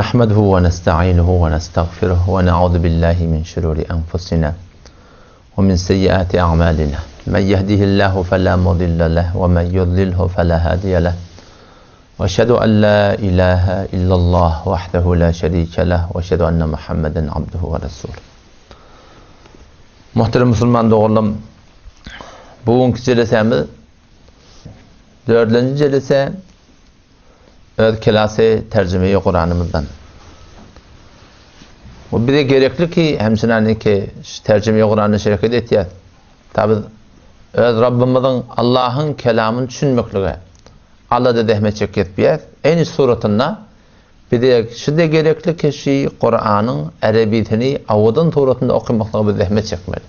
نحمده ونستعينه ونستغفره ونعوذ بالله من شرور أنفسنا ومن سيئات أعمالنا من يهده الله فلا مضل له ومن يضلله فلا هادي له وأشهد أن لا إله إلا الله وحده لا شريك له وأشهد أن محمدا عبده ورسوله. Muhterem Müslüman doğrularım, bugünkü celesemiz 4. celese öz kelası tercümeyi Kur'an'ımızdan. Bu bir de gerekli ki hemşinani ki tercümeyi Kur'an'ı şirket etiyat. Tabi öz Rabbimizin Allah'ın kelamını düşünmekliği. Allah da dehmet çeketbiyat. En suratında bir de şu da gerekli ki Kur'an'ın Arabiyetini avudun turatında okumaklığı bir dehmet çekmeli.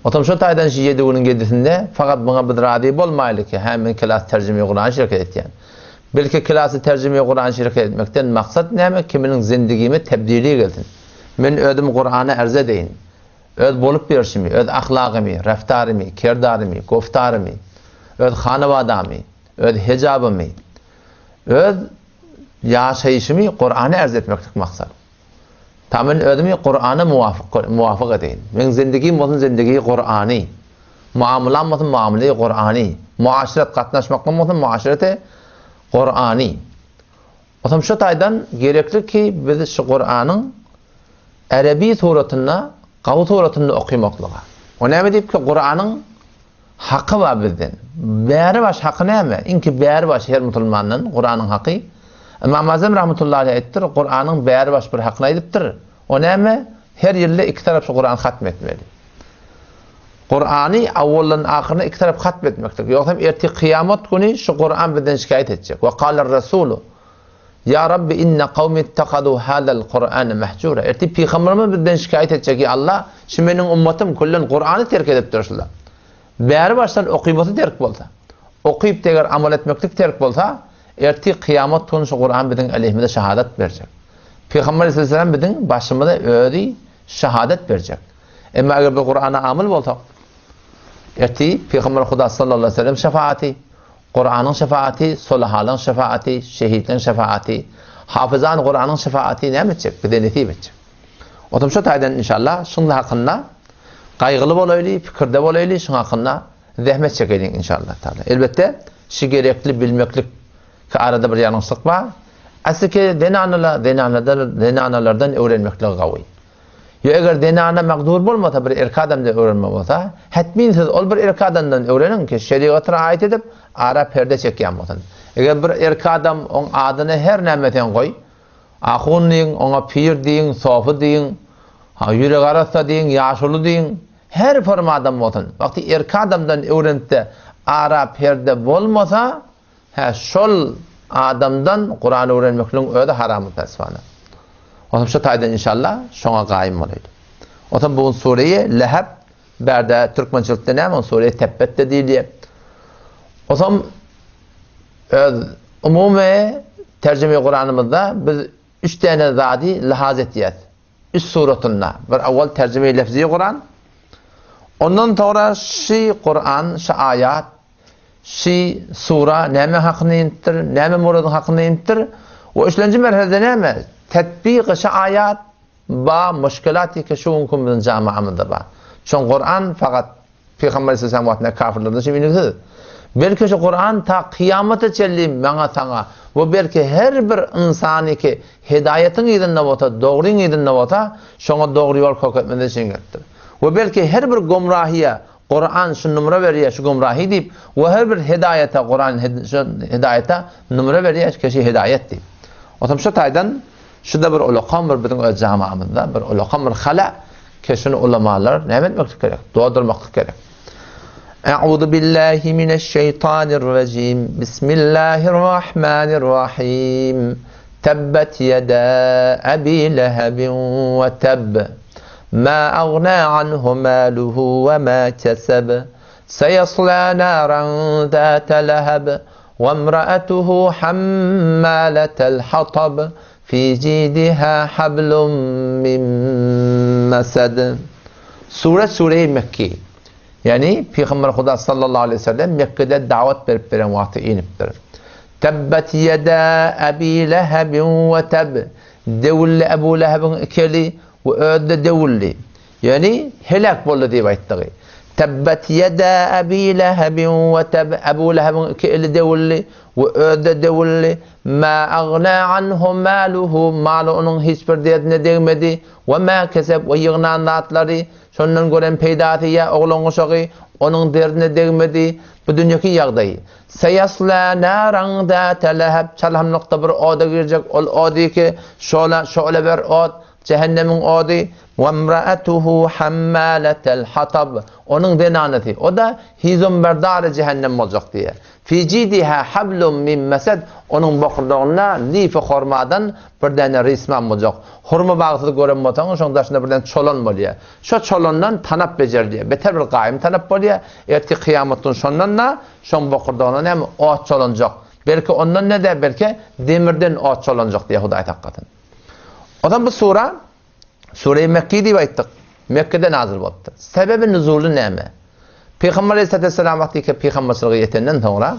Otam şu taydan şu 7 günün gedisinde fakat buna bir radi bolmaylı ki hemen kelas tercümeyi Kur'an'ı şirket etiyat. Belki klası tercüme-i Kur'an şirket etmekten maksat ne? Kiminin zindagime tebdili geldin. Men ödüm Kur'an'a arz edeyin. Öz bolup berişimi, öz ahlakımı, raftarımı, kirdarımı, goftarımı, öz hanavadamı, öz hicabımı, öz yaşayışımı Kur'an'a arz etmektik maksat. Tamam ödümü Kur'an'a muvafık edeyin. Men zindagim olsun zindagi Kur'an'ı. Muamelam olsun muamele Kur'an'ı. Muaşeret katnaşmaklam olsun muaşerete Kur'an'ı. Otam şu taydan gerekli ki biz şu Kur'an'ın Arabi suratına, qavu suratında okumaklığa. O ne deyip ki Kur'an'ın hakkı var bizden. Bäri baş hakkı näme? İnki bäri baş her Müslümanın Kur'an'ın hakkı. İmam Azam rahmetullahi aleyh ettir, Kur'an'ın bäri baş bir hakkını ediptir. O näme? Her yılda iki taraf şu Kur'an hatmetmeli. Kur'an'ı avvaldan ahirine iki taraf hatmetmektir. Yoksa erti kıyamet günü şu Kur'an bizden şikayet edecek. Ve kâler Resulü Ya Rabbi inne kavmi ittekadu hâzel Kur'an'ı mehcûre. Erti Peygamberimiz bizden şikayet edecek ki Allah şimdi benim ümmetim kullen Kur'an'ı terk edip dururlar. Bäri baştan okuyması terk bolsa, okuyup teger amal etmeklik terk bolsa, erti kıyamet günü şu Kur'an bizden aleyhimizde şehadet verecek. Peygamber Aleyhisselam bizden başımızda öyle şehadet verecek. Ama eğer bu Kur'an'a amel bolsa, erti Peygamber Huda sallallahu aleyhi ve sellem şefaati, Kur'an'ın şefaati, solihalın şefaati, şehitlerin şefaati, hafızan Kur'an'ın şefaati ne edecek? Bir de nesip edecek. Otam şu taydan inşallah şunun hakkında kaygılı bolaylı, fikirde bolaylı, şunun hakkında zahmet çekelim inşallah. Elbette şu gerekli bilmeklik ki arada bir yanlışlık var. Aslında denanalardan öğrenmeklik gavi. Ya eğer denana maqdur bolmasa bir erkek adamda öğrenme olsa, hatmin siz ol bir erkek adamdan öğrenin ki şeriatına ait edip ara perde çekýän bolsun. Eğer bir erkek adam on adyny her nämeten goý, ahun diýin, ona pir diýin, sofu diýin, ýürek arasa diýin, ýaşuly diýin, her forma adam bolsun. Wagty erkek adamdan öğrenipde ara perde bolmasa, şol adamdan Kur'an öğrenmekliň öde haram tasfana. Otam şu taydan inşallah şoňa gaýym bolaydy. Otam bu sureyi Leheb berde Türkmençilikde näme sureyi Tebbet de diýilýär. Otam umumy terjime Kur'anymyzda biz 3 tane zady lahaz etýär. 3 suratynda. Bir awwal terjime lafzi Kur'an. Ondan sonra şu Kur'an, şu ayat, şu sura näme hakyny intir, näme muradyň hakyny intir. O 3-nji merhalede näme? Tetbiq şu ayat ba müşkilatı ki şu mümkün camiamızda ba. Çünkü Kur'an fakat Peygamber Aleyhisselam vatına kafirlerden şimdi belki şu Kur'an ta kıyamete çellim bana sana. Bu belki her bir insanı ki hidayetin idinde vata, doğrun idinde vata, şuna doğru yol koketmeden şingirtir. Ve belki her bir gumrahiye Kur'an şu numara veriyor, şu gumrahi deyip, ve her bir hidayete Kur'an hidayete numara veriyor, kişi hidayet deyip. Otam şu taydan şurada bir ulaqam bir bizim öz camiamızda bir ulaqam bir hala ki şunu ulamalar ne etmek gerek? Doğdurmak gerek. Euzu billahi mineşşeytanirracim. Bismillahirrahmanirrahim. Tebbet yeda Abi Lehebin ve tebb. Ma agna anhu maluhu ve ma keseb. Seyasla naran zâte leheb. Ve imra'atuhu hammâletel hatab. Fi cidiha hablum min masad. Sure Mekki. Yani Peygamber Huda sallallahu aleyhi ve sellem Mekke'de davet verip veren vakti iniptir. Tebbet yeda Ebi Lehebin ve teb. Devulli Ebu Lehebin ikeli ve öde devulli. Yani helak boldu diye ayttığı. Tebbet yeda Ebi Lehebin ve teb. Ebu Lehebin ikeli devulli ve öde devulli. Ma agna anhu maluhu. Malu onun hiçbir derdine değmedi. Ve ma keseb ve yığınanlatları. Sondan gören peydatı ya oğlun uşağı. Onun derdine değmedi. Bu dünyaki yağdayı. Seyasla naran da teleheb. Çalhamlıkta bir oda girecek. Ol oda ki şöyle bir od. Cehennemin odu. Ve emra'atuhu hammaletel hatab. Onun denaneti. O da hizumberdarı cehennem olacak diye. Fi cidiha hablum min mesed. Onun bokurduğuna lifi hormadan bir tane risman olacak. Hurma bağıtıda gören botanın şunun başında bir tane çolon oluyor. Şu çolondan tanap becer diye. Beter bir qaim tanap oluyor. Erti kıyametin sonunda şun bokurduğuna hem ot çolonacak. Belki ondan ne de belki demirden ot çolonacak diye Huday hakikaten. Odan bu Sure-i Mekki diye ayttık. Mekke'de nazil oldu. Sebebi nüzulü neyme? Peygamber Aleyhisselam vaktiki peygamberçiliği yetenden sonra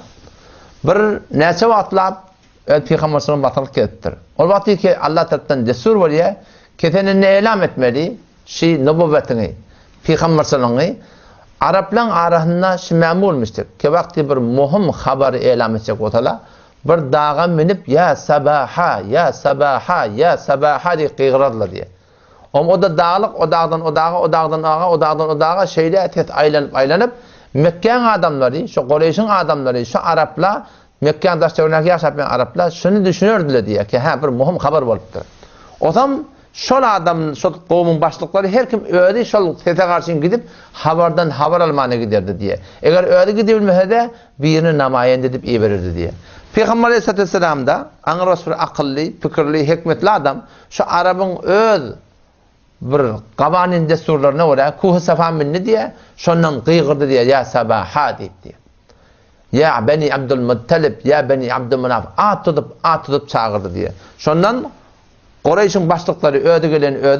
bir neçe vatlap peygamberçiliğin batılık ettir. O vaktiki Allah tarafından destur var ya ketenini elam etmeli nübüvvetini, peygamberçiliğini Arapların arasında memur olmuştur. Ki vakti bir muhim haberi elam edecek otala bir dağa minip ya sabaha ya sabaha ya sabaha diye kıygıradılar diye. O da dağlık o dağdan o dağa, o dağdan ağa, o dağdan o dağa şeyle aylanıp Mekke'nin adamları, şu Kureyş'in adamları, şu Araplar, Mekke'nin daşçılarına yaşayan Araplar şunu düşünürdüler diye ki bir muhim haber oluptur. O zaman şol adam, şol kavmin başlıkları her kim öyle şol fete karşı gidip haber almaya giderdi diye. Eğer öyle gidebilmese de birini namayen edip iyi verirdi diye. Peygamber Aleyhisselam da anırası bir akıllı, fikirli, hikmetli adam şu Arap'ın bir qabanin desturlarına göre kuhu safan minni diye şondan kıygırdı diye ya sabaha deyip diye. Ya Beni Abdülmuttalib, ya Beni Abdülmenaf at tutup çağırdı diye. Şondan Kureyş'in başlıkları ödü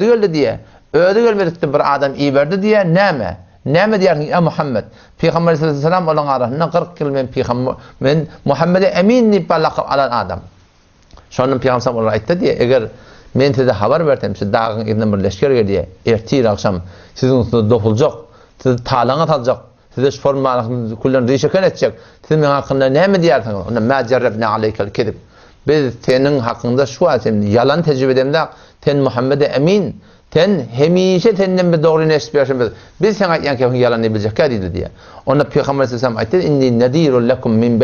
geldi diye. Ödü gelmedikte bir adam iyi verdi diye neme diyer ki ya Muhammed Peygamber Aleyhisselam olan arasında 40 yıl men Muhammed'e emin deyip lakab alan adam. Şondan Peygamber olarak aytti diye eğer men size haber verdim siz dağın inden bir leşker geliyor. Ertir akşam sizin üstünde dokulacak. Sizi talana alacak. Size formalarınızı kullan rişeken edecek. Siz men hakkında ne diyersiniz? Ona ma cerrebna aleykel kedib. Biz senin hakkında şu asemdi yalan tecrübe edemde sen Muhammed'e emin. Sen hemişe senden bir doğru nesbiyasın. Biz sana aytyan yalan ne bilecek dedi diye. Ona Peygamber Aleyhisselam aytdı inni nadirul lekum min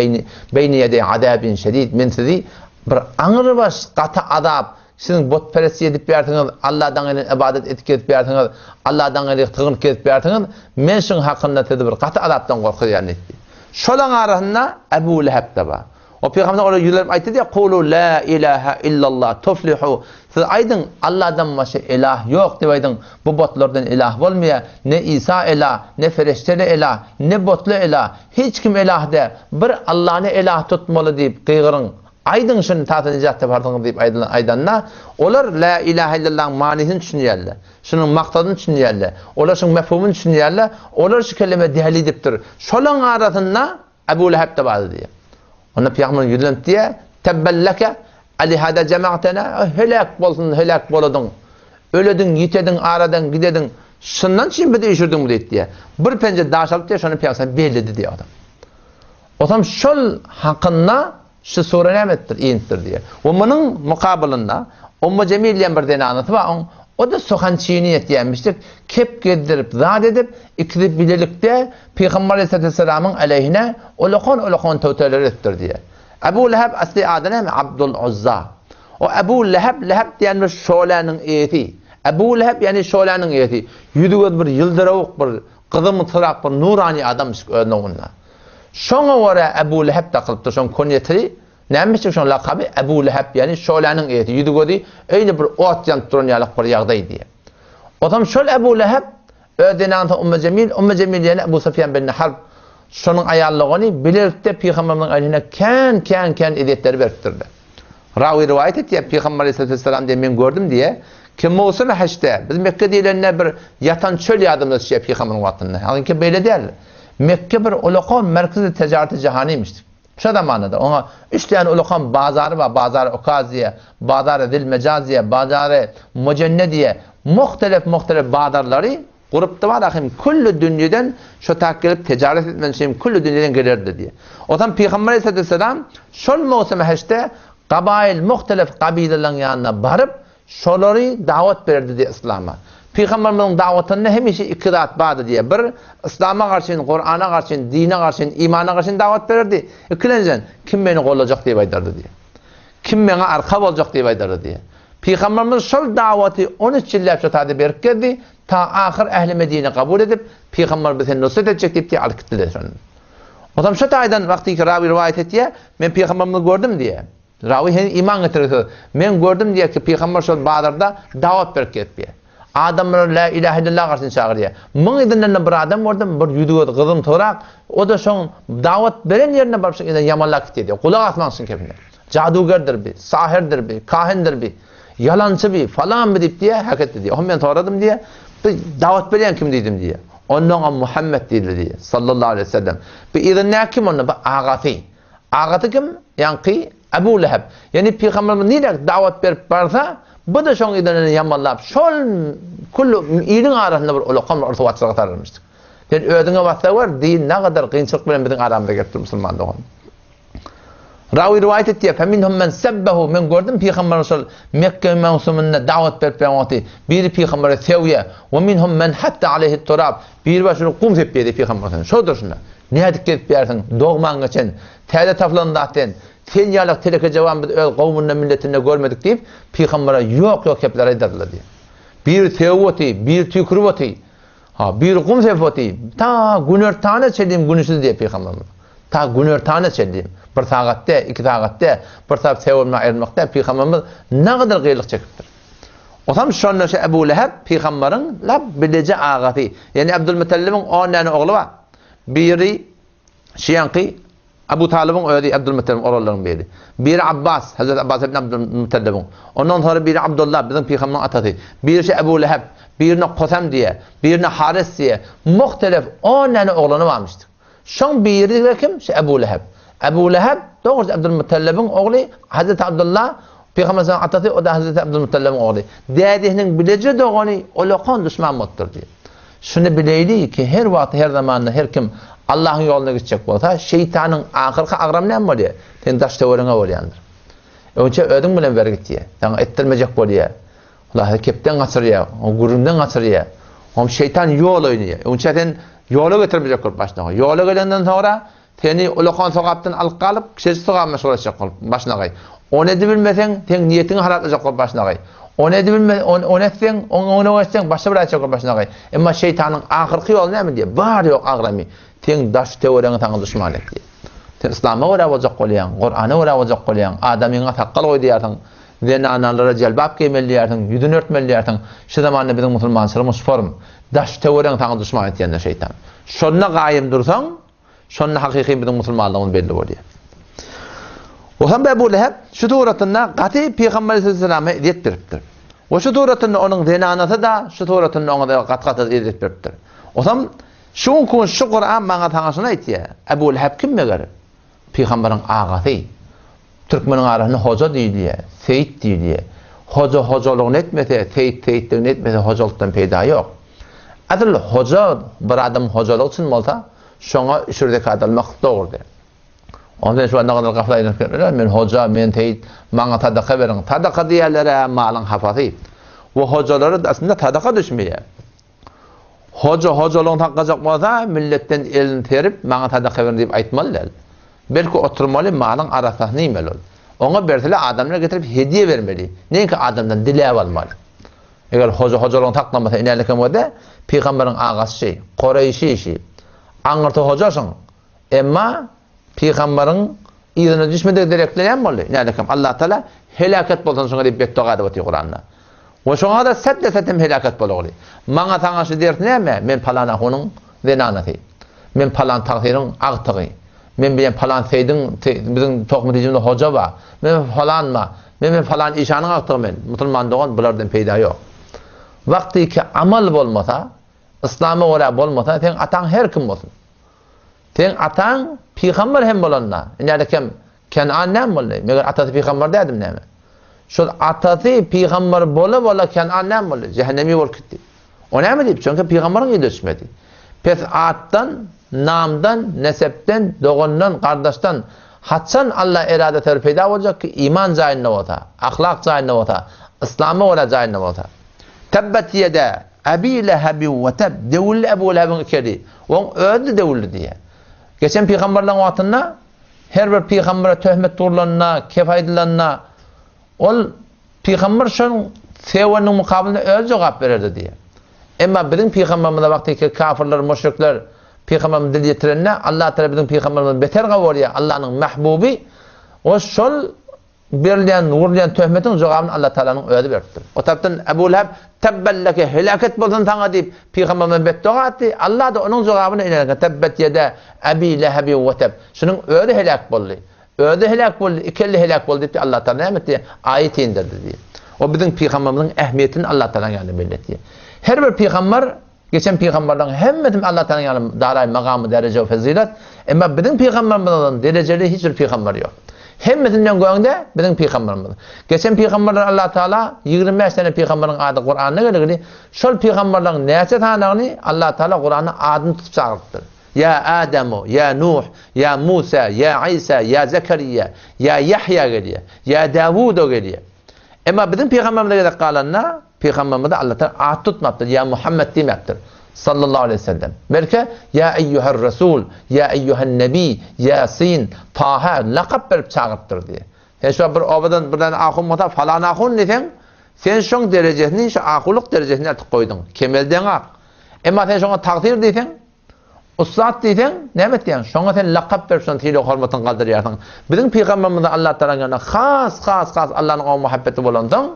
beyni yedi adabin şedid. Men sizi bir ağır baş katı azap sizin botperest edip bertiniz, Allah'dan ibadet etip bertiniz, Allah'dan tığınıp ketip bertiniz, men şun hakkında tedbir katı azaptan korkuyan etti. Şolan arasında Ebu Leheb de var. O Peygamber oraya yüzlerip aytdı diye "Kulu la ilahe illallah tuflihu." Siz aydın Allah'dan başka ilah yok diye aydın. Bu botlardan ilah olmuyor. Ne İsa ilah, ne ferişteli ilah, ne botlu ilah. Hiç kim ilah de bir Allah'ını ilah tutmalı deyip kıygırın. Aydın şunu tatlı nicat yapardınız deyip aydanlar. Olar la ilahe illallah'ın manisini düşünüyorlar. Şunun maksadını düşünüyorlar. Olar şunun mefhumunu düşünüyorlar. Olar şu kelime dehli ediptir. Şolan arasında Ebu Leheb de vardı diye. Ona Peygamber yüzlenip diye tebbelleke ali hada cemaatena helak boladın. Öledin, yitedin, aradan gidedin. Şundan şimdi değişirdin bu diye. Bir pence daşalıp diye şunu Peygamber belirledi diye adam. O zaman şol hakkında şu sure nemettir, iyintir diye. O bunun mukabilinde Ummu Cemil diyen bir tane anlatı var. O da sokan çiğniyet diyenmiştir. Kep gedirip, zat edip, ikilip bilirlikte Peygamber Aleyhisselam'ın aleyhine olakon tevteler ettir diye. Ebu Leheb asli adı ne mi? Abdul Uzza. O Ebu Leheb diyen bir şolanın eyeti. Ebu Leheb yani şolanın eyeti. Yüzüge bir yıldıravuk, bir kızım tırak, bir nurani adammış onunla. Şona vara Ebu Leheb de kılıptır. Şon konyetri. Neymiştik şon lakabı? Ebu Leheb yani şolanın eyeti. Yüzüge öyle bir ot yanıp duran yalık bir yağday diye. O zaman şol Ebu Leheb ödenantı Ummu Cemil yani Ebu Sufyan bin Harb şonun ayarlığını bilirlikte Peygamber'in aleyhine ken edetleri veriptirdi. Ravi rivayet etti ya Peygamber Aleyhisselam diye ben gördüm diye kim olsa ve haçta biz Mekke diyelerine bir yatan çöl yardımcısı şey Peygamber'in vaktinde. Halbuki böyle değil. Mekke bir olakon merkezi ticareti cihaniymiştir. Şu zamanında ona 3 tane ulukan bazarı var. Bazarı okaziye, bazarı dil mecaziye, bazarı mücennediye, muhtelif bazarları grupta var akim kullu dünyadan şu takip ticaret etmen şeyim kullu dünyadan gelirdi diye. O zaman Peygamber Aleyhisselam şol mevsime heşte kabail muhtelif kabilelerin yanına barıp şolları davet verdi diye İslam'a. Peygamber'in davetine hemişe ikidat bağlı diye. Bir, İslam'a karşı, Kur'an'a karşı, dine karşı, imana karşı davet verirdi. İkinciden, kim beni kollayacak diye baydardı diye. Kim bana arka olacak diye baydardı diye. Peygamberimiz şol daveti 13 yıllar çatadi berk geldi. Ta ahir ehli Medine kabul edip, Peygamber bize nusret edecek diye alkıttılar. O zaman şu taydan vakti ki ravi rivayet etti, ben Peygamberimi gördüm diye. Ravi iman getirirdi. Ben gördüm diye ki Peygamber şol bağlarda davet berk etti. Adamlar la ilahe illallah karşısına çağırıyor. Mın idinlerine bir adam vardı, bir yüdüğü kızım torak. O da son davet veren yerine barışık eden yamanlak dedi. Kulak atmansın kefine. Cadugerdir bir, sahirdir bir, kahindir bir, yalancı bir, falan bir deyip diye hak etti diye. Ben toradım diye, davet veren kim dedim diye. Ondan Muhammed dedi diye. Sallallahu aleyhi ve sellem. Bir idinler kim onunla? Ağatı. Ağatı kim? Yani Ebu Leheb. Yani Peygamberimiz niye davet verip varsa, bu da şoň idinini yamanlap, şol kullu iyinin arasında bir ulaqam ortawaçlyga tararmışdyk. Ben ödüňe wagtda var, din ne kadar kynçylyk bilen biziň aramyzda gelip musulman dogan. Rawi rivayet etdi, "Feminhum men sabbahu", men gördüm Peygamber şol Mekke mevsumunda davet berip berýärdi. Bir Peygamber sewiye, "Ve minhum men hatta aleyhi turab", bir başyny kum sep berdi Peygamber. Şodur şuna. Näde gelip berýärsiň? Dogman geçen, täze taflandatdan sen yalak teleke cevabı öl kavmunna milletine görmedik deyip Peygamber'e yok hepler ederdiler diye. Bir tevvoti, bir tükrüvoti, bir kumsefoti, ta günür tane çedim günüsüz diye Peygamber'e. Ta günür tane çedim. Bir saatte, 2 saatte, bir saat sevulma ayırmakta Peygamber'imiz ne kadar gıylık çekiptir. O zaman şonda Ebu Leheb Peygamber'in lab bilece ağatı. Yani Abdülmuttalib'in 10 tane oğlu var. Biri Şiyanki, Abu Talib'in öğredi Abdülmuttalib'in oğullarının biri. Biri Abbas, Hazreti Abbas ibn Abdülmuttalib'in. Ondan sonra biri Abdullah, bizim Peygamber'in atası. Biri Ebu Leheb, birine Qosam diye, birine Haris diye. Muhtelif 10 tane oğlanı varmıştı. Şon biri de kim? Ebu Leheb. Ebu Leheb, doğrusu Abdülmuttalib'in oğlu, Hazreti Abdullah, Peygamber'in atası, o da Hazreti Abdülmuttalib'in oğlu. Dedihinin bilece doğanı, o lokon düşman muttur diye. Şunu bileydi ki her vakit, her zamanında, her kim Allah'ın yoluna gidecek olsa, şeytanın ahirki agram ne mi oluyor? Sen taş teorine oluyandır. Önce ödün bilen ver git diye. Sana ettirmeyecek oluyor. Allah kepten kaçırıyor, o gurundan kaçırıyor. O şeytan yol oynuyor. Önce sen yolu getirmeyecek olup başına. Yolu gelenden sonra seni ulukan sokaktan alıp kalıp, kişisi sokağına soracak olup başına koy. Onu bilmesen, sen niyetini haratlayacak olup başına koy. Onu bilmesen, onu etsen, onu etsen, başa bırakacak olup başına koy. Ama şeytanın ahirki yolu ne mi diye? Var yok ağrami. Sen daş teoriyana taňy düşman et diye. Sen İslam'a wara wajak bolýan, Kur'ana wara wajak bolýan, adamyňa taqqal goýdýarsyň, diýen analara jelbap giýmelýärsiň, ýüzüni örtmelýärsiň. Şu zamanda biziň musulmançylygymyz form. Daş teoriyana taňy düşman etýän şeytan. Şonna gaýym dursaň, şonna hakyky biziň musulmanlygymyz belli bolýar. O hem Ebu Leheb şu turatynda gaty Peygamber sallallahu aleyhi ve sellem edip beripdir. O şu turatynda onuň denanasy da şu turatynda oňa da gat-gat edip beripdir. O hem şu kun şu Kur'an bana taňasyna aýtdy. Ebu Leheb kim meger? Peygamberin ağatı. Türkmeniň arasynda hoja diýilýär, seyit diýilýär. Hoja hojalygyny etmese, seyit seyitligini etmese hojalykdan peýda ýok. Adil hoja bir adam hojalyk üçin bolsa, şoňa şuradaki adalmak dogrudur. Ondan şu anda kadar gaflayın. Men hoja, men seyit, bana tadaka berin. Tadaka diýerlere malyň hafasy. Bu hojalary aslında tadaka düşmeýär. Hojalygyny taqqajak bolsa, milletten elini terip, bana tadaka berin diýip aýtmalylar. Belki oturmaly malyň arasynda nimel ol. Ona berseler adamlar getirip hediye vermeli. Näki adamdan diläp almaly. Eger hojalygyny taqlamasa inelike moda Peygamberin agasy, Qorayşy, aňyrty hojasyň. Emma Peygamberin ýerine düşmede direkleýän boldy. Nädekem Allah Taala helaket bolsan soňra diýip betdogada boty Kur'an'da. O şoňa da settem helaket bolýar. Maňa taňaşy dert näme? Men palana honuň denanaty. Men palan taqdirin agtygy. Men bilen falan seydin biziň tokmudijimde hoja ba. Men falanma. Men falan işanyň agtygy men. Musulman dogan bulardan peýda ýok. Wagty ki amal bolmasa, İslam'a wara bolmasa, sen ataň her kim bolsun. Sen atan peygamber hem bolanna. Näde kem Kenan näme boldy? Meger atası peygamber dädim näme? Şol atası peygamber bola Kenan näme boldy? Cehennemi bolup gitdi. O näme diýip? Çünki peygamberiň ýetişmedi. Pes atdan, namdan, nesepten, dogondan, kardeşten hatsan Allah eradeter peyda olacak ki iman zaynna bolsa, ahlak zaynna bolsa, İslam'a ola zaynna bolsa. Tebbet yede Abi Leheb ve teb devul Ebu Leheb'in keri. On öldü devullu diye. Geçen peygamberlerin wagtynda her bir peygambere töhmet durlanna, kefaydylanna ol peygamber şoň sewenin mukabilinde öz jogap bererdi diye. Emma bizim peygamberimiz wagtynda kafirler, müşrikler peygamberimiz dil ýetirenler Allah Teala bizim peygamberimiz beter gawurya Allah'ın mahbubi o şol berilen nurlayan töhmetin jogabyny Allah Teala'nın öýdi beripdir. O tapdan Ebu Leheb tebbelleke helaket bolsun taňa diýip peygamberimiz beddua etdi. Allah da onun jogabyny eýlerge tebbet yede Abi Leheb we teb. Şunun öýdi helak boldy. Öýdi helak boldy, ikili helak boldy diýip Allah Teala näme etdi? Aýet indirdi diýip. O bizim peygamberimizin ähmiýetini Allah Teala ýaly belletdi. Her bir peygamber geçen peygamberlerin hemmetim Allah Teala ýaly daray magamy derece we fazilet. Emma bizim peygamberimizin dereceli hiç bir peygamber ýok. Hemmetinden goýanda bizim peygamberimiz. Geçen peygamberler Allah Teala 25 sene peygamberin ady Kur'an'a geldi. Şol peygamberlerin näçe tanagyny Allah Teala Kur'an'a adyny tutup çağırtdy. Ya Ademu, ya Nuh, ya Musa, ya İsa, ya Zekeriya, ya Yahya geldi. Ya Davud geldi. Emma bizim peygamberimize galanna peygamberimize Allah Teala ad tutmapdy. Ya Muhammed diýmekdir. Sallallahu aleyhi ve sellem. Belki ya eyyuhar rasul, ya eyyuhan nebi, Yasin, Taha lakap berip çağırtdır diye. Sen şu bir obadan birden ahun mota falan ahun desen sen şoň derejesini şu ahuluk derejesini artık koydun. Kemelden ak. Emma sen şoňa takdir desen ustad desen näme diýen? Şoňa sen lakap berip şoň tili hormatyn galdyrýarsyň. Bizim peygamberimiz Allah Teala'nın has Allah'ın o muhabbeti bolandan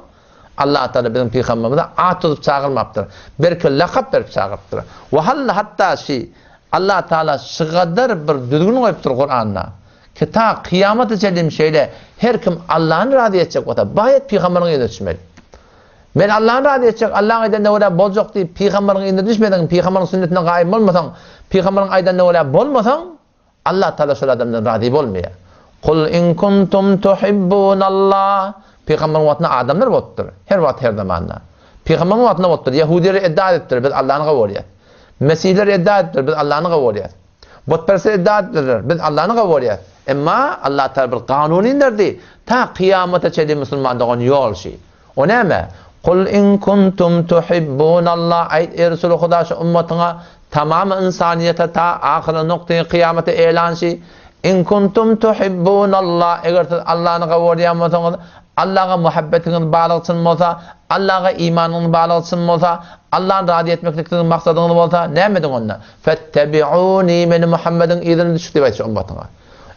Allah Teala bizim peygamberimize ad tutup çağırmapdyr. Belki lakap berip çağırıpdyr. Ve hatta Allah Teala şıgadar bir düzgün goýupdyr Kur'an'a. Ki ta kıyamet içelim şeyle her kim Allah'ın razı edecek ota bayet peygamberin ýerine düşmeli. Men Allah'ın razı edecek, Allah'ın aýdanda ola boljak diýip peygamberin ýerine düşmeden, peygamberin sünnetine gaýym bolmasaň, peygamberin aýdanda ola bolmasaň Allah Teala şol adamdan razı bolmaýar. Kul in kuntum tuhibbunallah Peygamberin wagtyna adamlar botdur. Her wagt her zamanda. Peygamberin wagtyna botdur. Yahudiler iddia etdiler biz Allah'yny gawurýar. Mesihler iddia etdiler biz Allah'yny gawurýar. Botperestler iddia etdiler biz Allah'yny gawurýar. Emma Allah Teala bir kanun indirdi. Ta kıyamata çedi musulman dogan ýol şi. O näme? Kul in kuntum tuhibbunallah aýt Resul Huda şu ummatyna tamam insaniyete ta ahir noktaýy kıyamata elan şi. In kuntum tuhibbunallah eger Allah'yny gawurýarmasaňyz Allah'a muhabbetiniz bağlılsın bolsa, Allah'a imanınız bağlılsın bolsa, Allah'ın razı etmeklikinin maksadını bolsa, ne emedin onunla? Fettebi'uni meni Muhammed'in izini düştü ve ümmetine.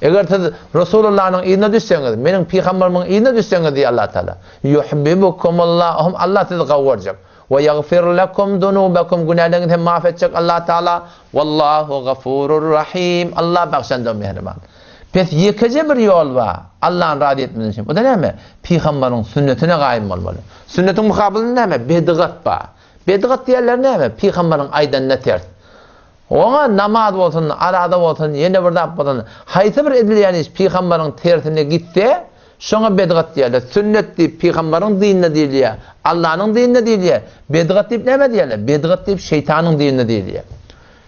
Eğer siz Resulullah'ın izine düşseniz, benim peygamberimin izine düşseniz diye Allah Teala. Yuhibbukumullah, Allah sizi kavuracak. Ve yaghfir lekum dunubakum, günahlarınızı hem mahvedecek Allah Teala. Wallahu gafurur rahim. Allah bağışlandı mehriban. Pes yekece bir yol var. Allah'ın razı etmesi için. O da näme? Peygamberin sünnetine gaýym bolmaly. Sünnetin mukabilinde näme? Bidgat bar. Bidgat diýerler näme? Peygamberin aýdanna ters. Oňa namaz bolsun, arada bolsun, ýene bir zat bolsun, haýsy bir edilýän iş peygamberin tersine gitse, şoňa bidgat diýerler. Sünnet diýip peygamberin dinine diýilýär. Allah'ın dinine diýilýär. Bidgat diýip näme diýerler? Bidgat diýip şeytanyň dinine diýilýär.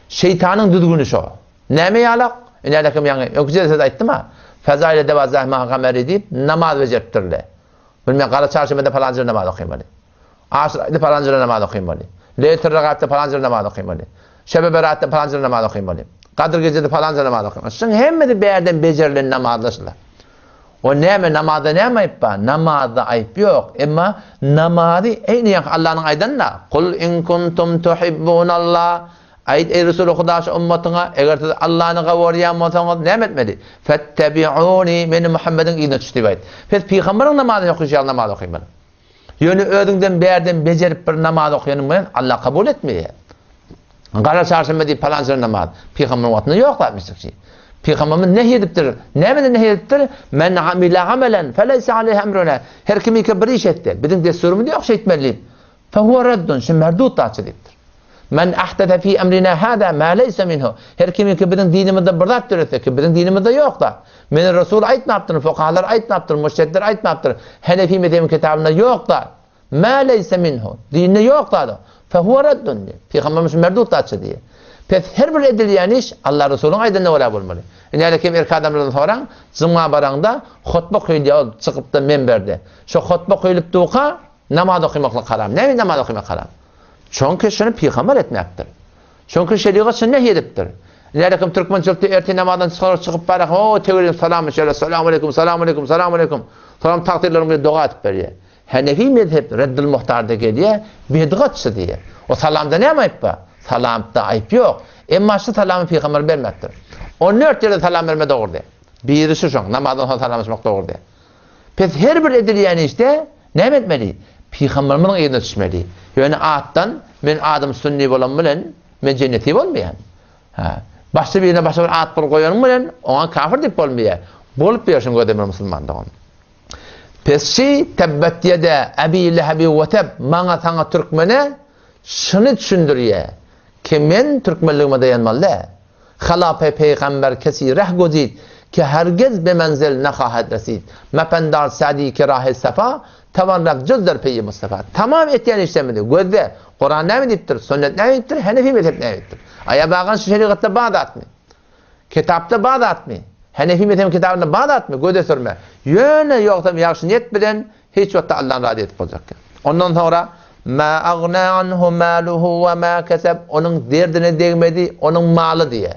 Şeytanyň düzgünü şo. Näme ýalak? Nädekim ýa-ni öküje söz aýtdym ha. Fazaile de bazahma gameri diýip namaz bejeripdirler. Bilmem gara çarşymada falanjy namaz okuymaly. Aşyra falanjy namaz okuymaly. Leytir ragatda falanjy namaz okuymaly. Şebe beratda falanjy namaz okuymaly. Kadir gecede falanjy namaz okuymaly. Şoň hemmeti bäderden bejerilen namazlaşlar. O näme namazda näme aýp? Namazda aýp ýok. Emma namazy eýni Allah'yň aýdanna. Kul in kuntum tuhibbunallah Ayet Resul Huda şu ummatyna eger siz Allah'yny gawurýanmasaňyz näme etmeli? Fettebi'uni meni Muhammedin ýerine düşdi aýt. Pes peýgamberiň namazy okuýan namaz okuyman. Ýöne özüňden bärden bejerip bir namaz okuýanyň bilen Allah kabul etmeýär. Gara çarşamba diýip palanjy namaz peýgamberiň wagtyna ýoklarmyşdy. Peygamberimiz nehy edipdir. Näme nehy edipdir? Men amila amalan felaysa aleyhi emruna. Her kimi ki bir iş etdi. Bizim desturumyz ýok şeýtmeliyim. Fe huwa raddun, şu merdut taçydypdyr. Men ahdete fi emrina hada ma leysa minhu. Her kimin ki bizim dinimizde bir zat türetse ki bizim dinimizde yok da. Men Resul aytmaptır, fuqahalar aytmaptır, müştehidler aytmaptır. Hanefi mezhebi kitabında yok da. Ma leysa minhu. Dininde yok da. Fehuve reddun diye. Peygamberimiz merdut atçı diye. Pes her bir edilen iş Allah Resulü'nün aydınlığı oraya bulmalı. Yani kim erkek adamlardan sonra zıma baranda hutbe kıyılıyor çıkıp da menberde. Şu hutbe kıyılıp duqa namaz okumakla haram. Ne namaz okumak haram? Çünkü şunu peygamber etmektir. Çünkü şeriat şunu nehyediptir. Yani kim Türkmençilikte ertesi namazdan çıkıp barak o tevhid selam şöyle selamun aleyküm selamun aleyküm selamun aleyküm. Salam takdirlerimle dua edip veriyor. Hanefi mezhep reddül muhtarda geliyor bid'atçı diye. O salamda ne ayıp var? Salamda ayıp yok. Emma şu salamı peygamber vermektir. 14 yerde salam verme doğru diye. Birisi şu namazdan sonra salam vermek doğru diye. Pes her bir edilen işte ne etmeli? Peygamber'in yerine düşmeli. Yani attan men adam sünni bolan bilen men cenneti bolmayan. Ha. Başka birine başka bir at bul koyan bilen ona kafir dip bolmaya. Bolup bersin gödemer musulmandan. Pesçi tebbet yede Abi Leheb ve Teb mana sana Türkmene şunu düşündürüyor. Ki men Türkmenliğime dayanmalı. Halape peygamber kesi reh gozid ki hergez be menzil nekahat resid. Mependar sadi ki rah sefa tavarrak cüzder peyyi Mustafa. Tamam etiyen işlemedi. Gözde Kur'an ne midiptir? Sünnet ne midiptir? Hanefi mezhep ne midiptir? Aya bağın şeriatta bağdat mı? Kitapta bağdat mı? Hanefi mezhep kitabında bağdat mı? Gözde sürme. Yöne yoksa yaxşı niyet bilen hiç vakitte Allah'ın razı edip olacak. Ondan sonra ma agna anhu maluhu ve ma keseb onun derdine değmedi onun malı diye.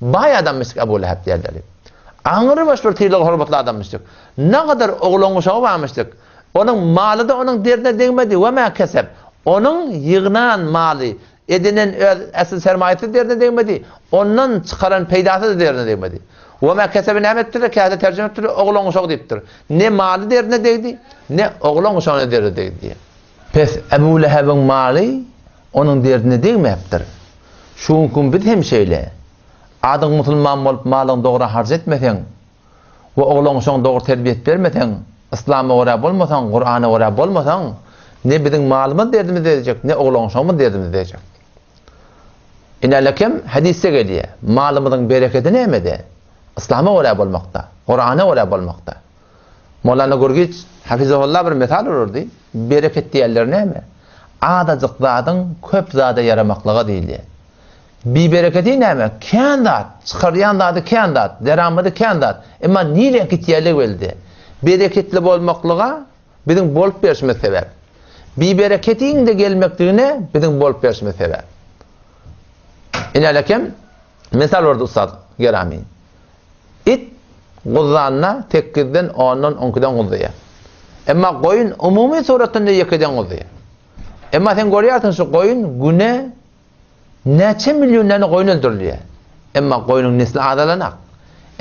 Bay adammış Ebu Leheb diyorlar. Ağırı baş bir tiyli hürmetli adammıştık. Ne kadar oğlun uşağı varmıştık. Onun malı da onun derdine değmedi ve ma keseb. Onun yığınan malı edinen asıl sermayesi derdine değmedi. Ondan çıkaran peydası da derdine değmedi. Ve ma kesebin emettir kâde tercüme ettir oğlun uşağı deyiptir. Ne malı derdine değdi ne oğlun uşağına derdine değdi diye. Pes Ebu Leheb'in malı onun derdine değmeyiptir. Şunkun bir hem şeyle adın musulman olup malın doğru harc etmesen ve oğlun uşağına doğru terbiyet vermesen İslam'a oraya bulmasan, Kur'an'a oraya bulmasan ne bizim malımız derdimiz edecek ne oğlun uşağımız derdimiz edecek. İnalekem hadise geliyor. Malımızın bereketi neymedi? İslam'a oraya bulmakta, Kur'an'a oraya bulmakta. Mollana Gurgiç hafizahullah bir metal olurdu. Bereket diyenler ne mi? Adacık zadın köp zada yaramaklığa değil. Bir bereketi ne mi? Kendat, çıkarıyan dadı kendat, deramadı kendat. Ama niye kitiyerlik veldi? Bereketli olmaklığa bizim bolup verişme sebep. Bir bereketin de gelmekliğine bizim bolup verişme sebep. İnalekem mesal orada ustad Gerami. İt Guzanna tekkizden 10'dan 12'den guzuya. Ama koyun umumi suratında yekiden guzuya. Ama sen görüyorsun şu koyun güne neçe milyonlarını koyun öldürülüyor. Ama koyunun nesli adalanak.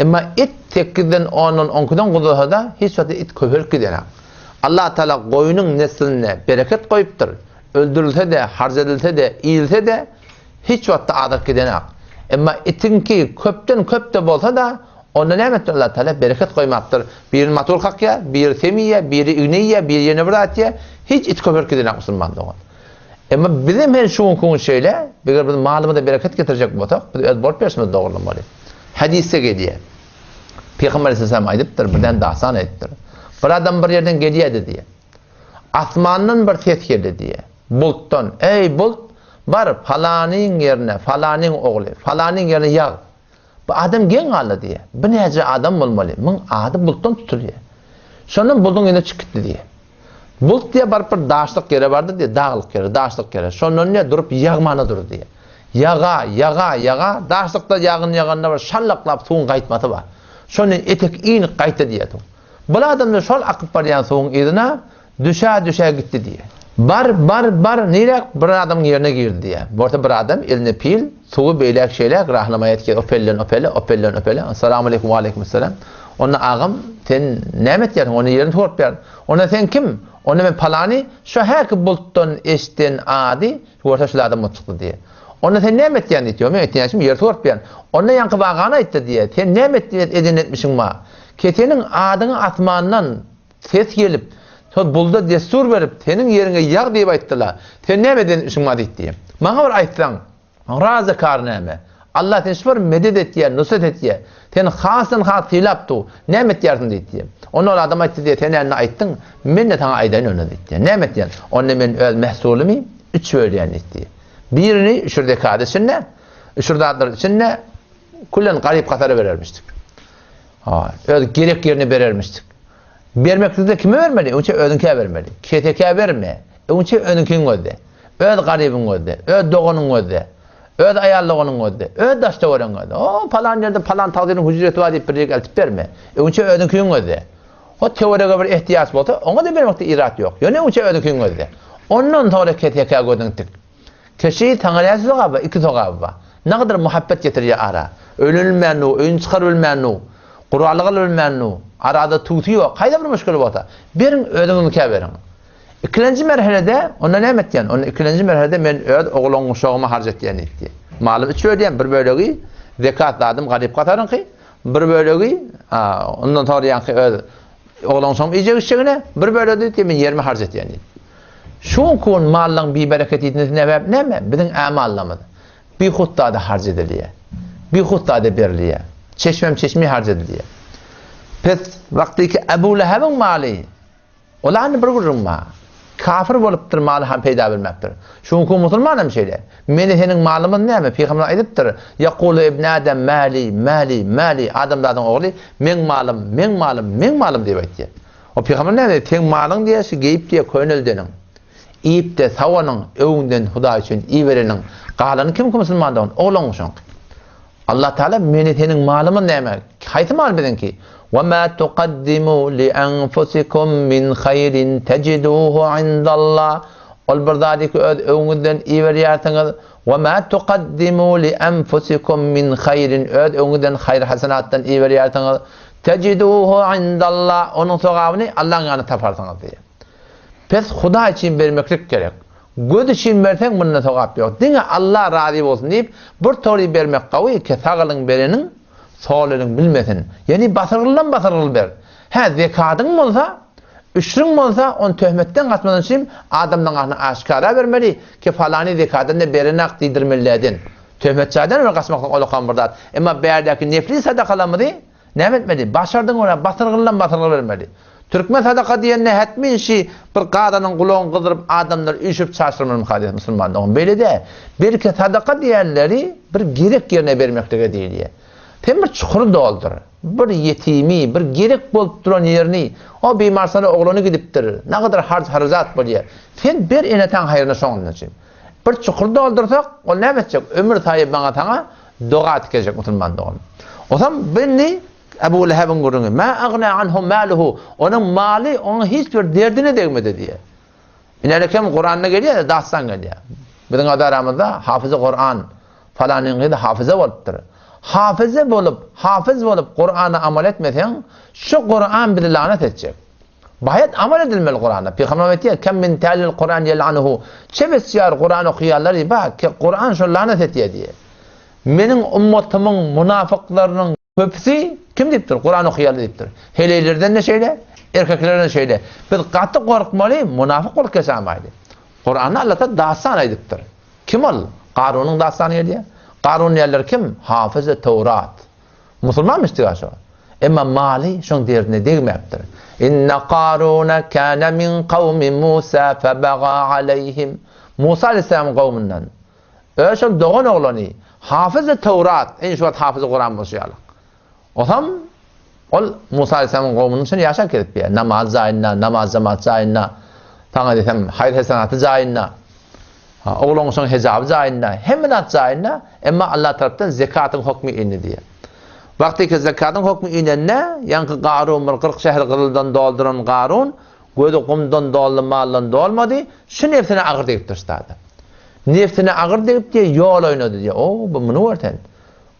Ama it tekkizden 10'dan 12'den guzuya da hiç vakti it köpürük gidenak. Allah Teala koyunun nesline bereket koyuptur. Öldürülse de, harc edilse de, iyilse de hiç vakti adak gidenak. Ama itinki köpten köp de bolsa da onda ne ettir Allah Teala bereket koymaktır. Bir matul hakya, bir semiye, bir üniye, bir yenevratya hiç it köpür gidenak Müslüman doğan. Ama bizim her şunkun şeyle bir malımı da bereket getirecek botak. Bu bol persimiz doğrulamalı. Hadise geliyor. Peygamber Aleyhisselam aydıptır. Birden dahsan ettir. Bir adam bir yerden geliyor diye. Asmandan bir ses geldi diye. Buluttan. Ey bulut var falanın yerine, falanın oğlu, falanın yerine yağ. Bu adam gen aldı diye. Bu nece adam olmalı? Bunun adı buluttan tutuluyor. Sonra bulutun yine çıktı diye. Bulut diye bir dağışlık yere vardı diye. Dağlık yere, dağışlık yere. Sonra ne durup yağmanı durur diye. Yağa. Dağışlıkta yağınlar var. Şallaklap soğun kayıtmatı var. Sonra etek iğni kayıtı diye. Bu adam da şol akıp barayan soğun idina düşe gitti diye. Bar neyre bir adamın yerine girdi diye. Burada bir adam eline pil, suğu beylek şeyler rahlamaya etkiye. Opellen. Assalamu alaikum ve aleykümselam. Ona ağam sen nemet yerdin, onu yerini tuğurup yerdin. Ona sen kim? Ona ben palani, şu her ki buluttan eşten adi, orta şöyle adam çıktı diye. Ona sen nemet yerdin diyor, ben ettiğin yeri tuğurup yerdin. Ona yankı bağana etti diye, sen nemet edin etmişsin ma. Ki senin adını atmandan ses gelip, Şol bulda destur berip senin yerine ýag diýip aýtdylar. Sen nämeden işiňe diýdi? Maňa bir aýtsaň, razı karnäme. Allah teşbir medet etdiýär, nusret etdiýär. Sen hasyn has hilapdy. Näme etdiýärsiň diýdi. Onu adam aýtdy diýe sen näme aýtdyň? Men de taňa aýdan öňe diýdi. Näme etdiýär? Onu men öz mehsulumi 3 bölýän diýdi. Birini şurada kadesine, şurada içine kullen garip katara verermiştik. Öyle gerek yerine verermiştik. Vermekte kime vermeli? Önce önünke vermeli. KTK verme. Önce önünkin öde. Öyle garibin öde. Öyle doğunun öde. Öyle ayarlığının öde. Öyle daşta oran öde. O falan yerde falan tağdirin hücreti var deyip bir eltip verme. Önce önünkin öde. O teoriye bir ihtiyaç oldu. Ona da vermekte irat yok. Yani önce önünkin öde. Ondan sonra KTK ödüntük. Kişi tanrıyasız gaba, iki gaba. Ne kadar muhabbet getiriyor ara. Ölülmenu, ön çıkarılmenu, Kur'anlığı ölmenu, arada tutuyor. Kayda bir müşkül bota. Birin ödünü verin. İkinci merhalede, ona ne etdiyen? Onun ikinci merhalede men oğlum uşağıma harcetdiyen etdi. Malım üç ödeyen, bir bölüğü zekat ladım, garip katarın ki, bir bölüğü, ondan sonra yankı oğlum uşağıma iyicek işçeğine, bir bölüğü de men yerime harcetdiyen etdi. Şun kun mallan bir bereket etiniz nebep neme? Bizim amallamız. Bir hutta da harc ediliye. Bir hutta da berliye. Çeşmeyi harc ediliye. Pes vaktiki Ebu Leheb'in mali. Olanı bir gururma. Kafir bolupdur malı ham peyda bilmektir. Şun kun musulmanım şeyle. Meni senin malımız neme? Peygamber aydıptır. Yakulu ibn Adem mali. Adamlardan oğlu men malım diye aytdı. O peygamber ne dedi? Sen malın diye geyip diye könüldenin. İyip de savanın öğünden Huda için iyi verenin qalanı kim Müslümandan oğlan şonq. Allah Teala meni senin malımın näme? Haýsy mal bilen ki? Wa ma tuqaddimu li anfusikum min hayrin tajiduhu indallah. Ol birdadyky öz öňünden iyi berýärsiňiz. Wa ma tuqaddimu li anfusikum min hayrin öz öňünden hayır hasanatdan iyi berýärsiňiz. Tajiduhu indallah. Onun sogabyny Allah'ın ýanyna taparsyňyz diýär. Pes Huda için vermeklik gerek. Göz için versen bununla sogap yok. Dine Allah razı olsun deyip bir tori vermek kavi ki sağılın berenin soğulun bilmesin. Yani batırıl ver. Zekatın olsa, üşrün olsa onu töhmetten kaçmadan için adamdan aşkara vermeli ki falani zekatın da berenak deydirmeliydin. Töhmetçadan ve kaçmaktan olukan burada. Ama berdeki nefli sadakalamıdı ne etmeli? Başardın ona batırıl vermeli. Türkmen sadaka diyen ne etmeyin şey bir kadının kulağını kızdırıp adamlar üşüp çarşırmır mı Müslümanlar? Böyle de bir ki sadaka diyenleri bir gerek yerine vermekte değil ya. Sen bir çukuru doldur. Bir yetimi, bir gerek bulup duran yerini o bimarsana oğlunu gidiptir. Ne kadar harzat buluyor. Sen bir enetan hayrına sonun için. Bir çukuru doldursak o ne edecek? Ömür sahibi bana sana dua etkecek Müslümanlar. O zaman beni Ebu Leheb'in gurunu ma agna anhu maluhu onun mali onun hiçbir derdine değmedi diye. İnelekem Kur'an'ına geliyor da dastan geliyor. Bizim aramızda hafıza Kur'an falanın gibi hafıza oluptur. Hafız olup Kur'an'a amel etmesen şu Kur'an bir lanet edecek. Bayat amel edilmeli Kur'an'a. Peygamber diyor kem min talil Kur'an yel'anuhu. Çebesyar Kur'an okuyanlar bak ki Kur'an şu lanet ediyor diye. Benim ümmetimin münafıklarının köpüsü kim deyiptir? Kur'an okuyalı deyiptir. Heleylerden ne şeyle? Erkeklerden şeyle. Biz katı korkmalı, münafık ol kesamaydı. Kur'an'ı Allah'ta dastan ediptir. Kim ol? Karun'un dastanı ediyor. Karun yerler kim? Hafız-ı Tevrat. Müslüman mı istiyorsa? Ama mali şun derine değmektir. İnne Karun'a kâne min kavmi Musa febaga aleyhim. Musa Aleyhisselam kavminden. Öyle doğan oğlanı. Hafız-ı Tevrat. En şu hafız-ı Kur'an boşuyalım. O zaman Musa Aleyhisselam'ın kavminin için yaşak edip bir namaz zayinna, namaz zamat zayinna, sana desem hayır hasenatı zayinna, oğlun için hesabı zayinna, hemenat zayinna, ama Allah tarafından zekatın hükmü indi diye. Vaktiki zekatın hükmü inenne, yankı Karun, 40 şehir kırıldan dolduran Karun, gözü kumdan doldu, maldan dolmadı, şu nefsine ağır deyip durstadı. Nefsine ağır deyip diye yol oynadı diye, bu bunu varten.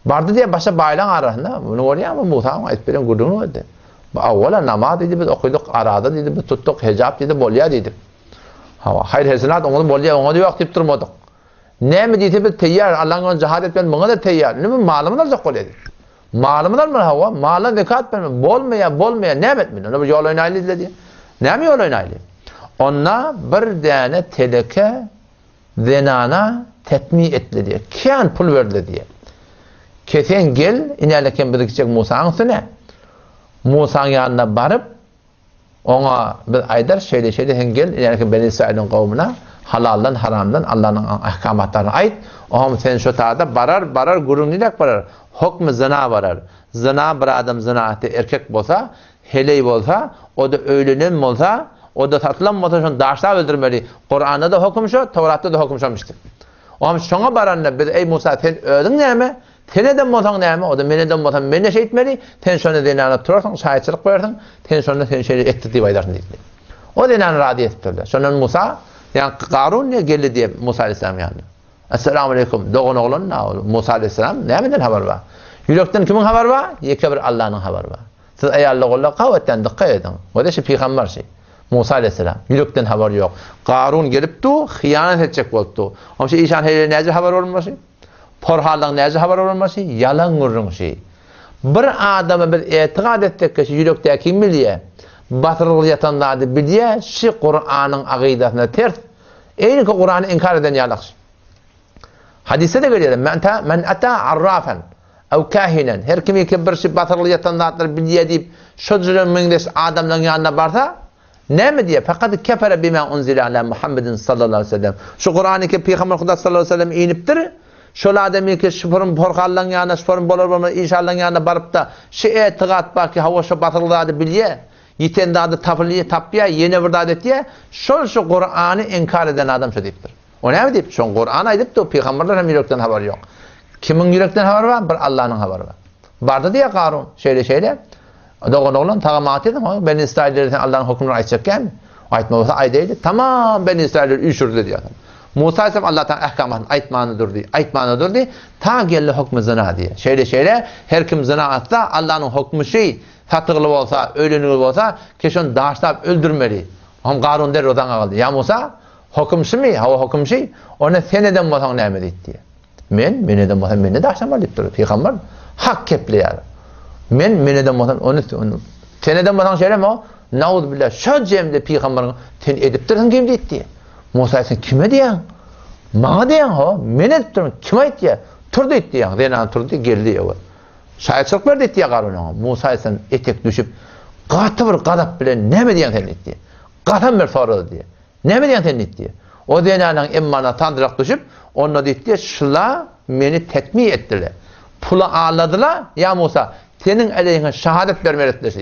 Bardı diye başa baylan arasında, bunu var ya ama Musa'nın ayetlerin gurduğunu vardı. Avvela namaz dedi, biz okuduk, arada dedi, biz tuttuk, hecap dedi, bolya dedik. Hayır hesenat, onu bolya, onu diyor, aktif durmadık. Ne mi dedi, biz teyyar, Allah'ın cihad etmeyen, bana da teyyar. Ne mi, malımı da alacak bolya dedi. Malımı da almalı hava, malına zekat verme, bolmaya, ne etmeyin, onu bir yol oynaylı dedi. Näme ýol oýnaýly? Onna bir däne teleke zenana tetmi etdi diye. Kän pul berdi diye. Kesen gel inäleken birikçek Musa'nın üstüne. Musa'nın ýanyna baryp ona bir aýdar şeýle sen gel inäleken Beni İsrail'in kavmuna halaldan haramdan Allah'ın ahkamatlarını aýt. Oğam sen şu taada barar gurunilek barar. Hukm zina barar. Zina bir adam zinaatı erkek bolsa, heley bolsa, o da öýlenen bolsa, o da satılan bolsa şonu daşlap öldürmeli. Kur'an'da da hukm şu, Tevrat'ta da hukm şomışdyr. Oğam şoňa baranda biz ey Musa sen öldüň näme? Sen eden bolsaň näme? O da men eden bolsam men näşe etmeli? Sen şonu denana turarsaň, şahyatçylyk berersiň, sen şonu sen şeýle etdi diýip aýdarsyň diýdi. O denan rady etdirdi. Şonuň Musa, ýa Qarun ne geldi diýip Musa aleyhisselam ýanyna. Assalamu aleykum. Doğun oğlun Musa aleyhisselam nämeden habar bar? Yürekden kimin habar bar? Ýeke bir Allah'ın habar bar. Siz aýallyk golla kawatdan dykka edin. O da şu peýgamber şey. Musa aleyhisselam. Yürekden habar ýok. Qarun gelipdi, hyýanat etjek bolupdy. Ama şu işan hele näze habar bolmaşy? Porhaldan näze habar bolmaşy? Yalan gurrunşy. Bir adama bir etiqad etdik ki yürekde kim bilýär? Batyrlyk ýatanlardy bilýär, şu Kur'anyň agydasyna ters. Eýni Kur'any inkar eden ýalak. Hadise de geliyor. Men ata arrafan ev kahinen. Her kimi ki bir şey batırlıyadan dağıtır bilye deyip şöcülün müngdeş adamların yanına barsa ne mi diye? Fakat kefere bime unzile ala Muhammedin sallallahu aleyhi ve sellem. Şu Kur'an'ı ki Peygamber Kudat sallallahu aleyhi ve sellem iniptir. Şöyle adamı ki şüpürün porkallan yanına, şüpürün bolur inşallah yanına barıp da şu etiqat bak ki hava şu batırlıyadı bilye. Yiten dadı tapıya yeni bir dadı diye şu Kur'an'ı inkar eden adam şu deyiptir. O ne deyip? Şon Kur'an aydıp da peygamberler hem yürekten haber yok. Kimin yürekten haber var? Bir Allah'ın haberi var. Bardı diye Qarun şeýle. Doğun oğlan tağamat edin. Beni İsrail'lerden Allah'ın hukmunu aytacak mi? Aytma olsa aydaydı. Tamam Beni İsrail'ler üşürdü diye. Musa ise Allah'tan ahkamatını aytmanıdır diye. Ta geldi hukmu zina diye. Şeýle her kim zina atsa Allah'ın hukmu satıgılı olsa, ölünüğü olsa keşon daşlap öldürmeli. Ham Qarun der odan kaldı. Ya Musa hukmşy mi? Hawa hukmşy. Ona sen eden bolsaň näme diýdi diye. Men eden bolsam meni daşam diýip durdy. Peýgamber hak kepleýär. Men eden bolsam onu sen eden bolsaň şeýleme o. Nauz billah şu jemde peýgamberiň sen edip durýan kim diýdi diye. Musa sen kime diýen? Maňa diýen ho. Men edip durýan kim aýtdy? Turdy diýen. Renan turdy geldi ýa. Şaýatçylyk berdi diýe Qarun. Musa sen etek düşüp gaty bir gadap bilen näme diýen sen diýdi. Gatam bir sorady diye. Näme diýen sen diýdi. O denanyň emmana tandyrak düşüp, onda diýdi, "Şula meni tetmi etdiler. Pulu aladylar. Ya Musa, senin aleyhine şahadet bermeletler."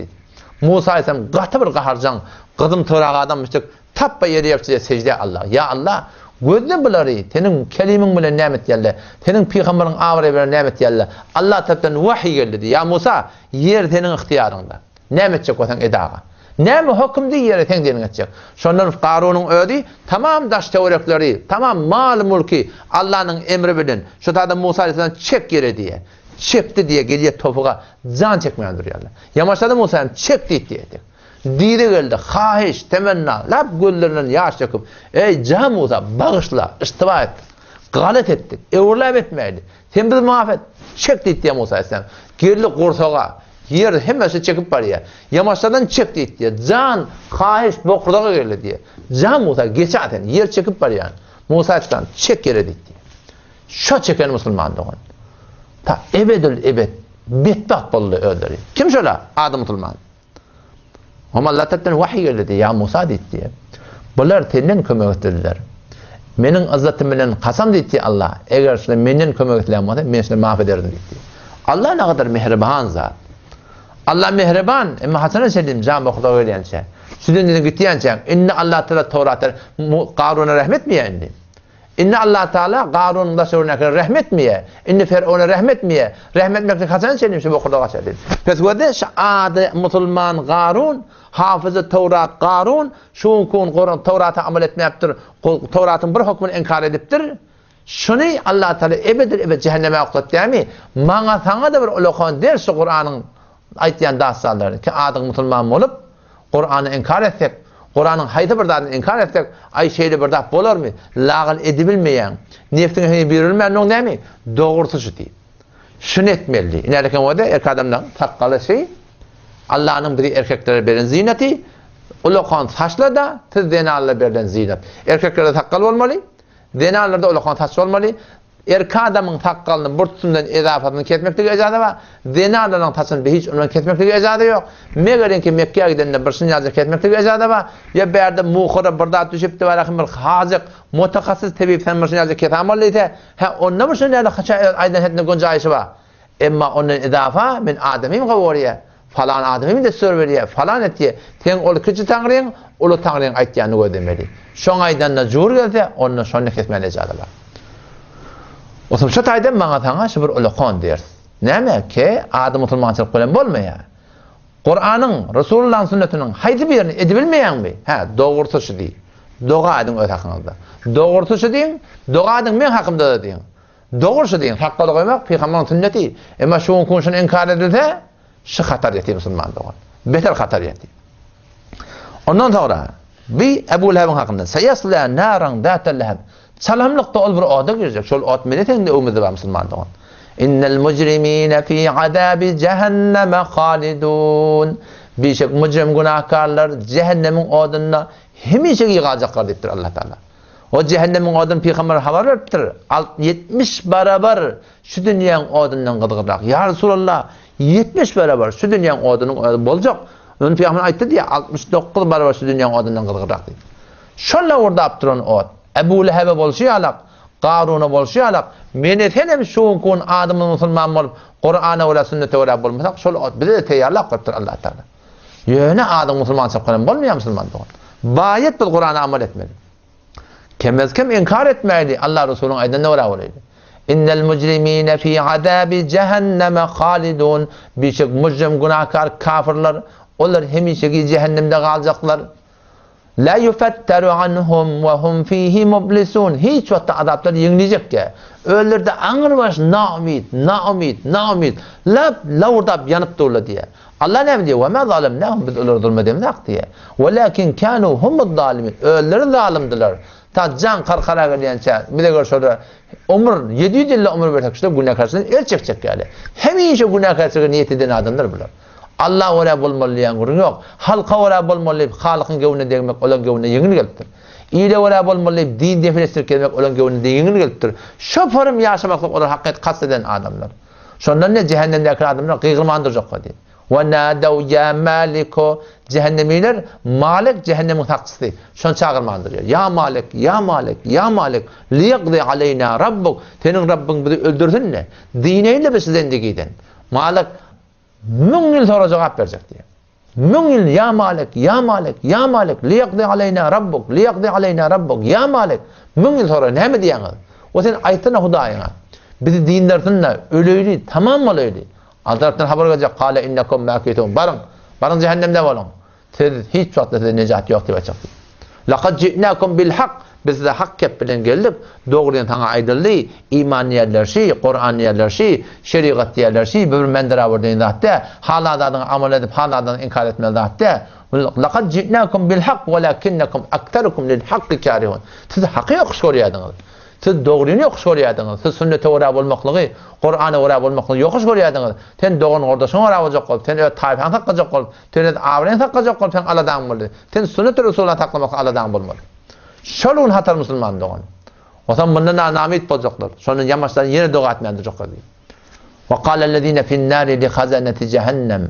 Musa ise gaty bir gaharjan, gydym töraga adam myslyk tappa ýere ýapsa secde Allah. Ya Allah, gözle bilary, senin kelimiň bilen nämet geldi. Senin peýgamberiň awry bilen nämet geldi. Allah tarapdan wahy geldi. Ya Musa, yer senin ihtiýarynda. Nämet çek bolsaň edaga. Näme hukm diýer sen diýen etjek. Şondan Qarun'un ödi tamam daş teorekleri, tamam mal mulki Allah'ın emri bilen. Şu taada Musa aleyhisselam çek yere diye. Çekti diye geliye topuğa can çekmeýändir ýaly. Yamaşlady Musa çek diýdi. Diýdi geldi, hahiş, temenna, lap gözlerinden ýaş çekip, ey can Musa bağışla, istiwa et. Galat etdik, öwrläp etmeýdi. Sen bizi maaf et. Çek diýdi Musa aleyhisselam. Gerli gorsaga yer hemmesi çekip barýar. Yamaçlardan çek diýdi. Can, hahiş, bokurdaga geldi diye. Can Musa geçaten yer çekip barýar. Musa açtan çek yere diýdi. Şo çeken musulman dogan. Ta ebedül ebed betbat boldy öldüri. Kim şola? Adam musulman. Ama Allah tarapdan wahy geldi. Ya Musa diýdi. Bular senden kömek etdiler. Meniň azatym bilen kasam diýdi Allah. Eger şular menden kömek etdiler, men şuları maaf ederdim diýdi. Allah ne kadar mehriban zat. Allah mehriban, emma Hasan Selim can bokuda öýlençe. Şudan gitýänçe, inna Allah Taala Tawratda Qarun'a rahmet mi ýendi? Inna Allah Taala Qarun'da şöňe rahmet mi ýe? Inna Fer'ona rahmet mi ýe? Rahmet mekde Hasan Selim şu bokuda gaçady. Pes wede şaade musulman Qarun, hafızı Tawrat Qarun, şu kun Kur'an Tawrat'a amal etmepdir. Tawrat'ın bir hukmunu inkar edipdir. Şunu Allah Taala ebed cehenneme aqlatdymy? Maňa saňa da bir ulakan der şu Kur'anyň aýtýan daşsalary ki adyň musulman bolup Kur'any inkar etsek, Kur'anyň haýdy bir dadyny inkar etsek, ay şeýle bir dap bolarmy? Lagal edibilmeýän, neftiňe berilmeýän noň näme? Dogurtuşy diýip. Şunu etmeli. Inäleken wada erkek adamdan takkaly şey Allah'ın bir erkeklere beren zineti, Ulakan taşla da tez denalarla berilen ziynat. Erkeklerde takkal olmalı. Denalarda ulakan taş olmalı. Erkek adamın takkalının burtusundan ezafatını ketmeklik ecadı var. Denalarının taşını hiç ondan ketmeklik ecadı yok. Meğerin ki Mekke'ye gidenle bir sınırcı ketmeklik ecadı var. Ya berde muhura birdat düşüp de var. Bir hazık, mutakasız tebip sen bir sınırcı ketamalıydı. Onunla bir sınırcı kaça aydan hetine güncayışı var. Emma onun edafa min adamim gavoriye. Falan adamim de sor veriye. Falan etiye. Ten olu küçü tanrıyın, olu tanrıyın aytyanı ödemeli. Şon aydan da zuhur gelse, onun sonuna kesmeli ecadı var. O zaman şu taydan bana sana şu bir ulukon der. Neme ki adam musulmançılık bilen bolmaya. Kur'an'ın, Resulullah'ın sünnetinin haydi birini edebilmeyen mi? Doğrusu şu değil. Doğa adın öz hakkınızda. Doğrusu şu deyin, doğa adın men hakkımda da deyin. Doğrusu deyin, hakkalı koymak Peygamber'in sünneti. Ama şunun konuşunu inkar edilse, şu hatar yeti Müslüman doğan. Beter hatar yeti. Ondan sonra, bir Ebu Leheb'in hakkında, seyasla naran datel leheb. Salamlıkta ol bir oda girecek. Şol ot milletin de umidi var Müslüman doğan. İnnel mücrimine fi adabi cehenneme halidun. Bir şey mücrim günahkarlar cehennemin odununa hemişe kalacaklar deyiptir Allah Teala. O cehennemin odunu Peygamber haber veriptir. 70 barabar şu dünyanın odundan gıdıgırak. Ya Resulallah 70 barabar şu dünyanın odunun olacak. Onun Peygamber ayıttı diye 69 barabar şu dünyanın odundan gıdıgırak deyip. Şolla orada aptıran ot. Ebu Leheb'e bolşu alak. Qarun'a bolşu alak. Mene tenem şuun kun adamın musulman bolup Kur'an'a ve sünnete ve bolmasak şol ot bize de teyarlak qıptır Allah Teala. Yöne adam musulman sapqalan bolmayan musulman doğan. Bayet bil Kur'an'a amal etmeli. Kemezkem inkar etmeli. Allah Resulü'nün aydan ne olaydı? İnnel mücrimine fi adabi cehenneme halidun. Birçok mücrim günahkar kafirler onlar hemişeki cehennemde kalacaklar. La yufettaru anhum ve hum fihi mublisun. Hiç vakitte azaplar yenilecek ki. Öllerde anırbaş naumid. La orada yanıp durla diye. Allah ne diyor? Ve ma zalimnahum biz öller zulmedemedik diye. Velakin kanu humud zalimin. Öller zalimdiler. Ta can karkara geliyençe bir de görüşürler. Ömür 700 yıl ömür verdik işte günah karşısında el çekecek yani. Hemişe günah karşısında niyet eden adamlar bunlar. Allah oraya bulmalıyan gurun yok. Halka oraya bulmalayıp halkın gövüne demek olan gövüne yengil geliptir. İyile oraya bulmalayıp din defilestir kelmek olan gövüne yengil geliptir. Şoförüm yaşamaklık olan hakikat kasteden adamlar. Sondan ne cehennemdeki adamlar kıygılmandıracak diye. Ve nâdev ya mâliko cehennemiler Malik cehennemin hakkısı. Şunu çağırmandırıyor. Ya Malik liyaqdi aleyna rabbuk. Senin Rabbin bizi öldürsün ne? Dineyle biz zendegiden. Malik 1000 yıl sonra cevap verecek diye. 1000 yıl ya Malik liyaqdi aleyna rabbuk ya Malik 1000 yıl sonra ne mi diyen? O sen aytına Hudayına. Bizi dinlersinle ölüydü tamam mı öyle? Azaptan haber gelecek. Kale innekum makitun. Barın cehennemde olun. Siz hiç vakitte necat yok diye çıktı. Laqad ji'nakum bil hak. Biz de hak kep bilen geldik. Doğrudan sana aydınlığı, iman yerler Kur'an yerler şeriat yerler bir mendera verdiğinde hatta haladan amel edip haladan inkar etmeli hatta. Laqad ji'nakum bil hak walakinnakum aktarukum lil hakki karihun. Siz hakkı yok soruyorsunuz. Siz doğrunu yok soruyorsunuz. Siz sünnete uğrab olmaklığı, Kur'an'a uğrab olmaklığı yok soruyorsunuz. Sen doğrunun ortasına uğrab olacak olup, sen tayfan takacak olup, sen avren takacak olup, sen Allah'dan bulmalı. Sen sünnet-i Resulü'ne taklamak Allah'dan bulmalı. Şolun hatar Müslüman doğan. O zaman bundan namit olacaklar. Sonra yamaçtan yine dua etmeyecekler. Ve kâlellezîne finnâri li hazaneti cehennem.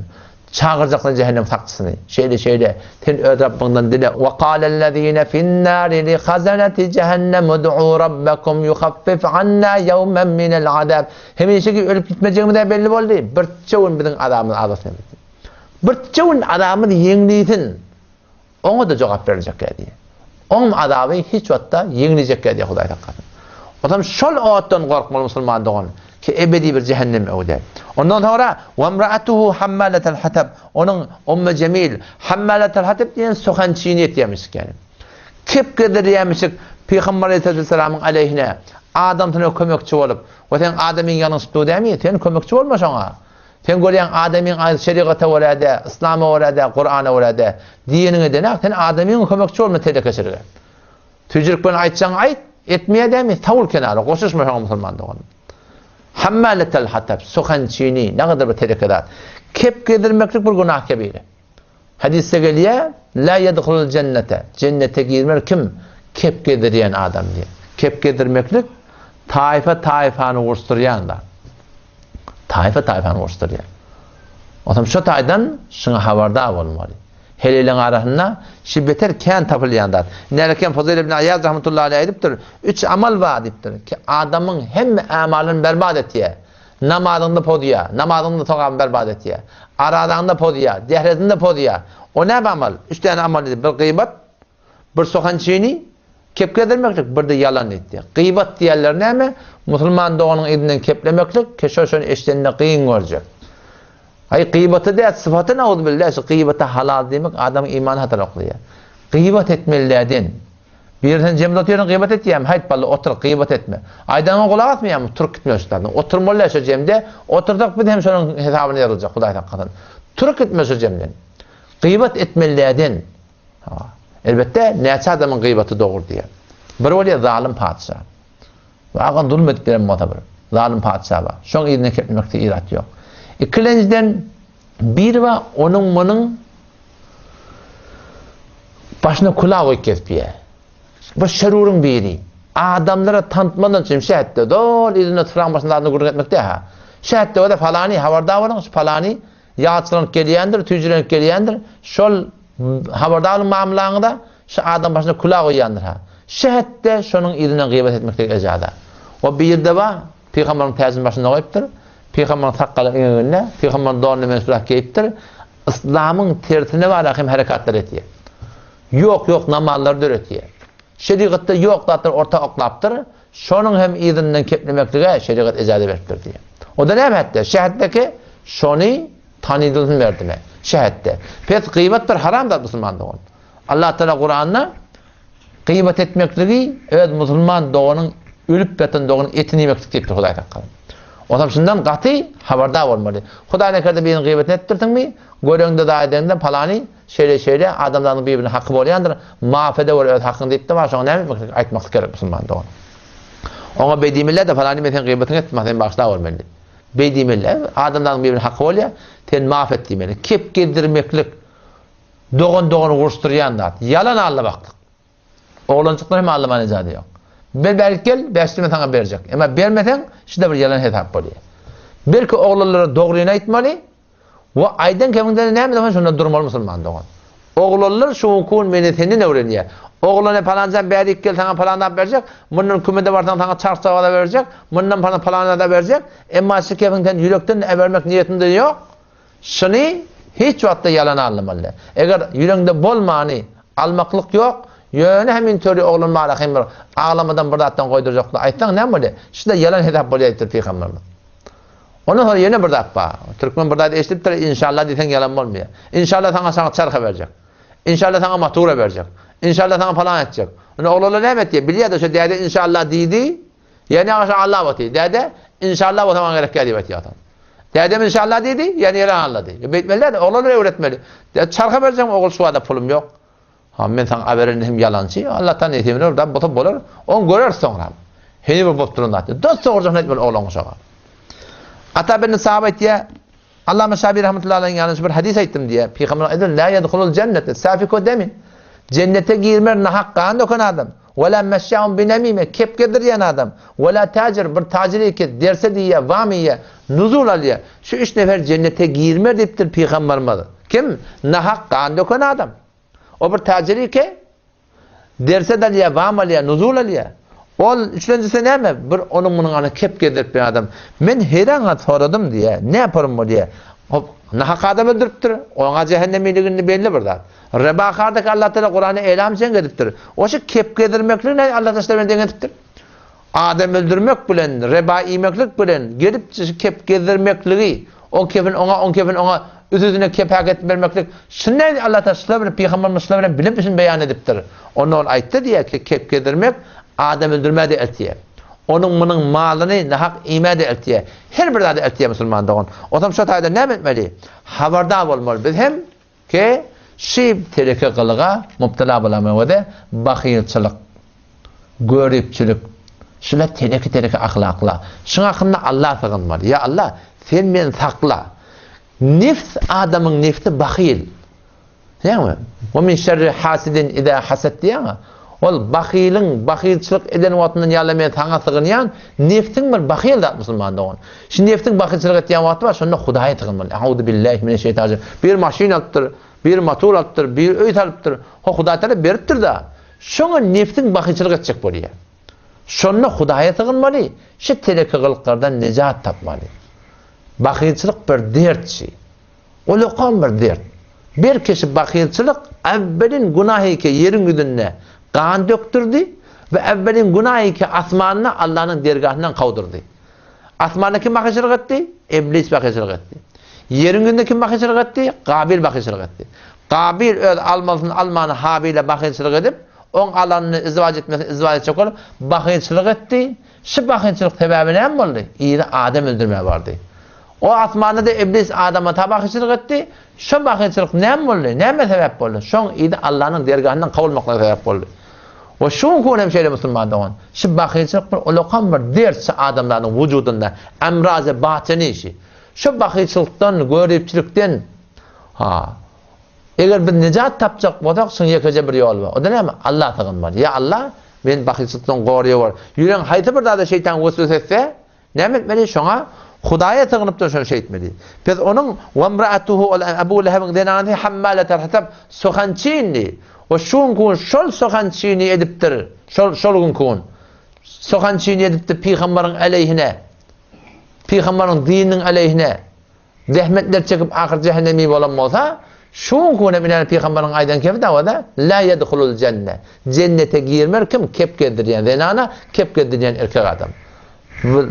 Çağıracaklar cehennem taksını. Şeyle. Sen Rabbinden dile. Ve kâlellezîne finnâri li hazaneti cehennem ud'û rabbekum yukhaffif anna yevmen minel azab. Hemişe ki ölüp gitmeyeceğimi de belli oldu. Bir çoğun bizim adamın adasına bitti. Bir çoğun adamın yeniliğin. Ona da cevap verecek diye. Onun azabı hiç vakitte yenileyecek diye Huday takkar. O zaman şol ağıttan korkmalı Müslüman doğan ki ebedi bir cehennem evde. Ondan sonra وَمْرَأَتُهُ حَمَّالَةَ الْحَتَبِ onun Ümmü Cemil حَمَّالَةَ الْحَتَبِ diyen sokan çiğniyet yemişik yani. Kipkedir yemişik Peygamber Aleyhisselam'ın aleyhine Adam'ın kömekçi olup o sen Adem'in yanını tutuyor değil mi? Sen kömekçi olmuş ona. Sen görüyen Adem'in şeriatı orada, İslam'ı orada, Kur'an'ı orada, dinini de ne? Sen Adem'in kömekçi olma tehlikesine. Tücürük bana aytsan ayt, etmeye de mi? Tavul kenarı, koşuşmuş o Müslüman da onun. Hammaletel hatab, sokan çiğni, ne kadar bir tehlikeler. Kep gedirmeklik bir günah kebiri. Hadiste geliyor, la yedhulul cennete. Cennete girmer kim? Kepke diyen adam diye. Kepke dirmeklik taifanı vursturuyanlar. Taifanı vursturuyan. Otam şu taydan şuna habardar olmalı. Helilen arasında şibbeter ken tapılyanlar. Nereken Fazıl ibn Ayyaz rahmetullahi aleyh ediptir. 3 amal var ediptir ki adamın hem amalını berbat etiye. Namazında podiya, namazında toğan berbat etiye. Aradağında podiya, dehrezinde podiya. O ne amal? 3 tane amal edip bir gıybat, bir sokan çiğni, kepke edilmeklik, bir de yalan etti. Gıybat diyenler ne mi? Müslüman doğanın elinden keplemeklik, keşoşun eşlerine kıyın olacak. Hayır, gıybatı değil, sıfatı ne oldu bilirse, gıybatı halal demek, adamın imanı hatırlıyor. Gıybat etmelilerden. Bir yerden cemde oturuyorsun, gıybat et diyeyim, hayt balı otur, gıybat etme. Aydan'a kulak atmayayım, Türk gitmiyorsun. Oturmalılarsa cemde, oturduk bir de hem şunun hesabını yarılacak, Kuday'dan kadın. Türk gitmiyorsun cemden. Gıybat etmelilerden. Elbette, neyse adamın gıybatı doğur diye. Bir oluyor zalim padişah. Ağın zulüm ettiklerim muhatabır. Zalim padişah var. Şun yerine keplemekte irat yok. İkinciden bir var, onun bunun başına kulağı koyup kespiye. Bu şerurun biri. Adamlara tanıtmadan için şehette dol izine tıran başında adını kuruk etmekte ha. Şehette o da falani havardar olun, falani yağıtçılanıp geliyendir, tüycülanıp geliyendir. Şol havardarlık mamulağında şu adam başına kulağı koyandır ha. Şehette şunun izine gıybet etmekte ecada. O bir de var, Peygamber'in tezinin başında koyuptur. Peygamber'in takkalı önüne, Peygamber'in doğrunu mensulah giyiptir. İslam'ın tersine var hakim harekatlar etiyor. Yok namazlar öğretiyor. Şeriatta yok da orta oklaptır. Şonun hem izinden keplemekliğe şeriat icazet veriptir diye. O da ne hatta? Şehaddeki şonu tanıdığını verdiler. Şehadde. Pek gıybet bir haramdır Müslüman doğun. Allah Teala Kur'an'da gıybet etmekliği evet Müslüman doğunun ölüp beten doğunun etini yemeklik deyiptir Huday takkın. O zaman şundan katı haberdar olmalı. Huday ne kadar birinin gıybet ettirdin mi? Görüngde daha edenden palani şeyle adamların birbirine hakkı olayandır. Mağfede var evet hakkını deyip de var. Sonra ne aytmaklık gerek Müslüman doğun. Ona beydimiller de falani meten gıybetini etmezsen başlar olmalı. Beydimiller adamların birbirine hakkı oluyor. Ten mağfet demeli. Kep girdirmeklik doğunu vursturayanlar. Yalan ağlamaklık. Oğlancıklar hem ağlamanın icadı yok. Belki gel, beşlime sana verecek. Ama vermeden, işte bir yalan hesap oluyor. Belki oğulları doğruyuna itmeli, ve aydan keminden ne mi şunda durmalı Müslüman doğan. Oğullar şu hukukun menetini öğreniyor. Oğullarına falanca berik gel sana falandan verecek, bunun kümede varsan sana çarşıda da verecek, bundan falanca da verecek. Ama şu keminden yürekten vermek niyetinde yok. Şunu hiç vakitte yalan anlamalı. Eğer yüreğinde bolmanı almaklık yok, yöne hemin törü oğlun mağlakim bir ağlamadan bırdattan koyduracaklar. Ayttan ne böyle? İşte yalan hedef böyle ettir Peygamberimiz. Ondan sonra yine bırdat ba. Türkmen bırdat eşittir inşallah desen yalan olmuyor. İnşallah sana çarka verecek. İnşallah sana matura verecek. İnşallah sana falan edecek. Onu oğluna ne et diye biliyor da şu dede inşallah dedi. Yani Allah vati. Dede inşallah o zaman gerek geldi vati atan. Dedem inşallah dedi. Yani yalan anladı. Betmeliler de oğlana öğretmeli. Çarka vereceğim oğul suada pulum yok. Ben sana haberin hem yalancı. Allah'tan etimini oradan botup olur. Onu görür sonra. Heni bir botturun atıyor. Dost soracak netmeli oğlan sonra. Hatta benim sahabe diye Allah Meşabi rahmetullahi aleyhi yanlış bir hadis ettim diye. Peygamber edin la yedhulul cennete. Safiko demin. Cennete girmer nahakkan dokan adam. Ve la meşşa'un binemime. Kepkedir yan adam. Ve la tacir bir taciri ki derse diye vamiye nuzul alıyor. Şu 3 nefer cennete girmer deyiptir Peygamberimiz. Kim? Nahakkan dokan adam. O bir taciri ki derse daliye, vam aliye, nuzul aliye. O üçüncüsü ne mi? Bir onun bunun anı kep gedirip bir adam. Ben heyran soradım diye. Ne yaparım bu diye. Nahak adam öldürüptür. Ona cehennemiliğini belli burada. Rebakardaki Allah Teala Kur'an'ı eylem sen gediptir. O şey kep gedirmeklik ne Allah Teala ben gediptir. Adam öldürmek bilen, reba yemeklik bilen, gedip kep gedirmekliği. O kepin ona üzüzüne kepak etmemeklik. Şunday Allah Teala Peygamberimiz sallallahu bilim için beyan ediptir. Onu ayette diye ki kep gedirmek adam öldürmedi eltiye. Onun bunun malını nahak imede eltiye. Her bir adı eltiye Müslüman doğun. O zaman şu tayda ne etmeli? Haberdar olmalı. Biz hem ki şib tereke kılığa mubtala bulamağı da bakiyetçilik, görüpçülük, şöyle tereke ahlakla. Şuna hakkında Allah sığınmalı. Ya Allah sen beni sakla. Nefs adamın nefsi bakil. Değil mi? Ve min şerri hasidin idâ hased diyen. Ol bakilçılık eden vatandan yalamaya taňa sığınyan neftin bir bakil da musulmanda on. Şimdi neftin bakilçılık etdiğin vatı var, şonda Hudaýa tığınmaly. Auzu billahi mineşşeytanirracim. Bir maşin alıptır, bir motor alıptır, bir öýt alıptır. O Hudaý Taala beripdir da. Şoňa neftin bakilçılık etjek bolýar. Şonda Hudaýa tığınmaly. Şu teleki gılyklardan nejat tapmaly. Bakilçılık bir dertçi. Olokan bir dert. Bir kişi bakilçılık evvelin günahı ki yerin yüzüne kan döktürdü ve evvelin günahı ki asmanına Allah'ın dergahından kavdurdu. Asmanına kim bakıcılık etti? İblis bakıcılık etti. Yerin yüzünde kim bakıcılık etti? Kabil bakıcılık etti. Kabil öz almanı Habil'e bakıcılık edip on alanını izvac etmesini izvac edecek olup bakıcılık etti. Şu bakıcılık sebebi ne mi oldu? İyi de Adem öldürmeye vardı. O asmanı da iblis Adam'a tabakçılık etti. Şu bakıcılık ne mi oldu? Ne mi sebep oldu? Şun iyi de Allah'ın dergahından kavulmakla sebep oldu. Ve şun kunem şeyle Müslüman doğan. Şu bakıcılık bir olokan bir dersi adamların vücudunda emraz-ı batini işi. Şu bakıcılıktan, görüpçülükten eğer bir necat tapacak olsak şun yekece bir yol var. O da ne mi? Allah tığınmalı. Ya Allah ben bakıcılıktan koruyor var. Yüren haytı bir daha da şeytan vesvese etse ne etmeli? Şuna Hudaýa tığınıp da şonu şey etmeli. Biz onun vemraatuhu Abu Leheb'in denanı hammaletel hatab soğançini. O şun kun şol soğançini ediptir. Şol kun soğançini ediptir Peygamberin aleyhine. Peygamberin dininin aleyhine. Zahmetler çekip ahir cehennemi bolanmasa şun kun bilen Peygamberin aydan kep davada la yedhulul cennet. Cennete girmer kim kepkedir yani denana kepkedir yani erkek adam.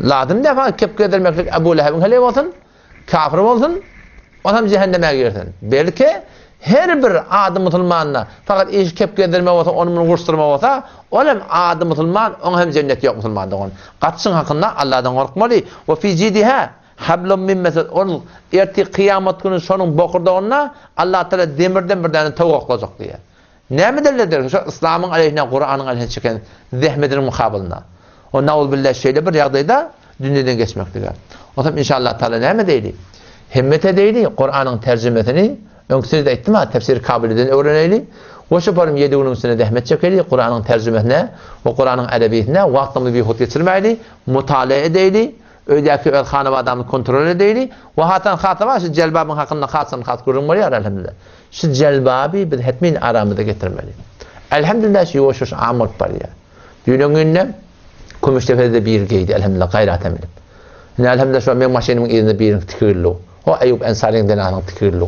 Lazım defa kepke edilmeklik Ebu Leheb'in hele olsun, kafir olsun, adam cehenneme girsin. Belki her bir adı Müslümanına fakat iş kepke edilme olsa, onu kurstırma olsa, olam adı Müslüman, ona hem cennet yok Müslüman'da onun. Kaçsın hakkında Allah'dan korkmalı. Ve fi cidiha hablum min mesed. Onun erti kıyamet günü sonun bokurda onunla Allah Teala demirden bir tane tavuk oklayacak diye. Ne mi derler? Şu İslam'ın aleyhine, Kur'an'ın aleyhine çıkan zehmetin mukabilinde. O na'ul billah şeyle bir yağdayda dünyadan geçmektedir. O zaman inşallah Teala ne mi deyli? Himmete deyli, Kur'an'ın tercümetini, önküsünü de ettim ha, tefsir kabiliden öğreneyli. O şu parim 7 günün üstüne dehmet çekeyli, Kur'an'ın tercümetine ve Kur'an'ın edebiyetine vaktimizi bir hut geçirmeyli, mutala edeyli, öydeki hanım adamı kontrol edeyli, ve hatan hatama şu celbabın hakkında hatsan hat görünmeli ya elhamdülillah. Şu celbabi bir hetmin aramıda getirmeli. Elhamdülillah şu yoğuşuş amurt var ya. Dünyanın önüne Kumuştefe'de bir giydi elhamdülillah gayret eminim. Elhamdülillah şu an benim maşinimin elinde bir tikirli. O Eyüp Ensari'nin denanın tikirli.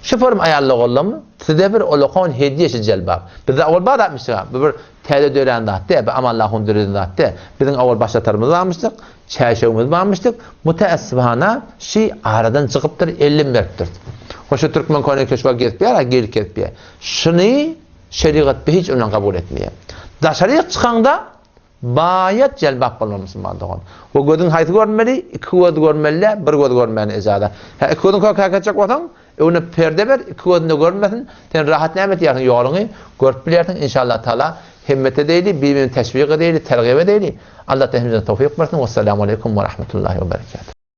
Şu form ayarlı oğlum, size bir olakon hediye şu celbab. Biz de avval bağda atmıştık. Bir teyde dören dağıttı, bir amallahun dören dağıttı. Bizim avval başlatlarımız varmıştık, çayşevimiz varmıştık. Müteessibhana şey aradan çıkıptır, 50 merttir. O şu Türkmen konu köşva getpiyor, gelip getpiyor. Şunu şeriat hiç önemli kabul etmiyor. Dışarıya çıkanda bayat celbap bolmaly Müslüman doğan. O gözün haýsy görmeli, iki göz görmeli, bir göz görmeli ezada. Ha iki gözün kakacak bolsaň, onu perde ber, iki gözünü görmesin. Sen rahat nämet ýaryň ýoluny görüp bilersiň inşallah taala. Himmet edeyli, birbirini teşvik edeyli, tergib edeyli. Allah hepimize tawfik versin. Vesselamu aleyküm ve rahmetullahi ve berekatuhu.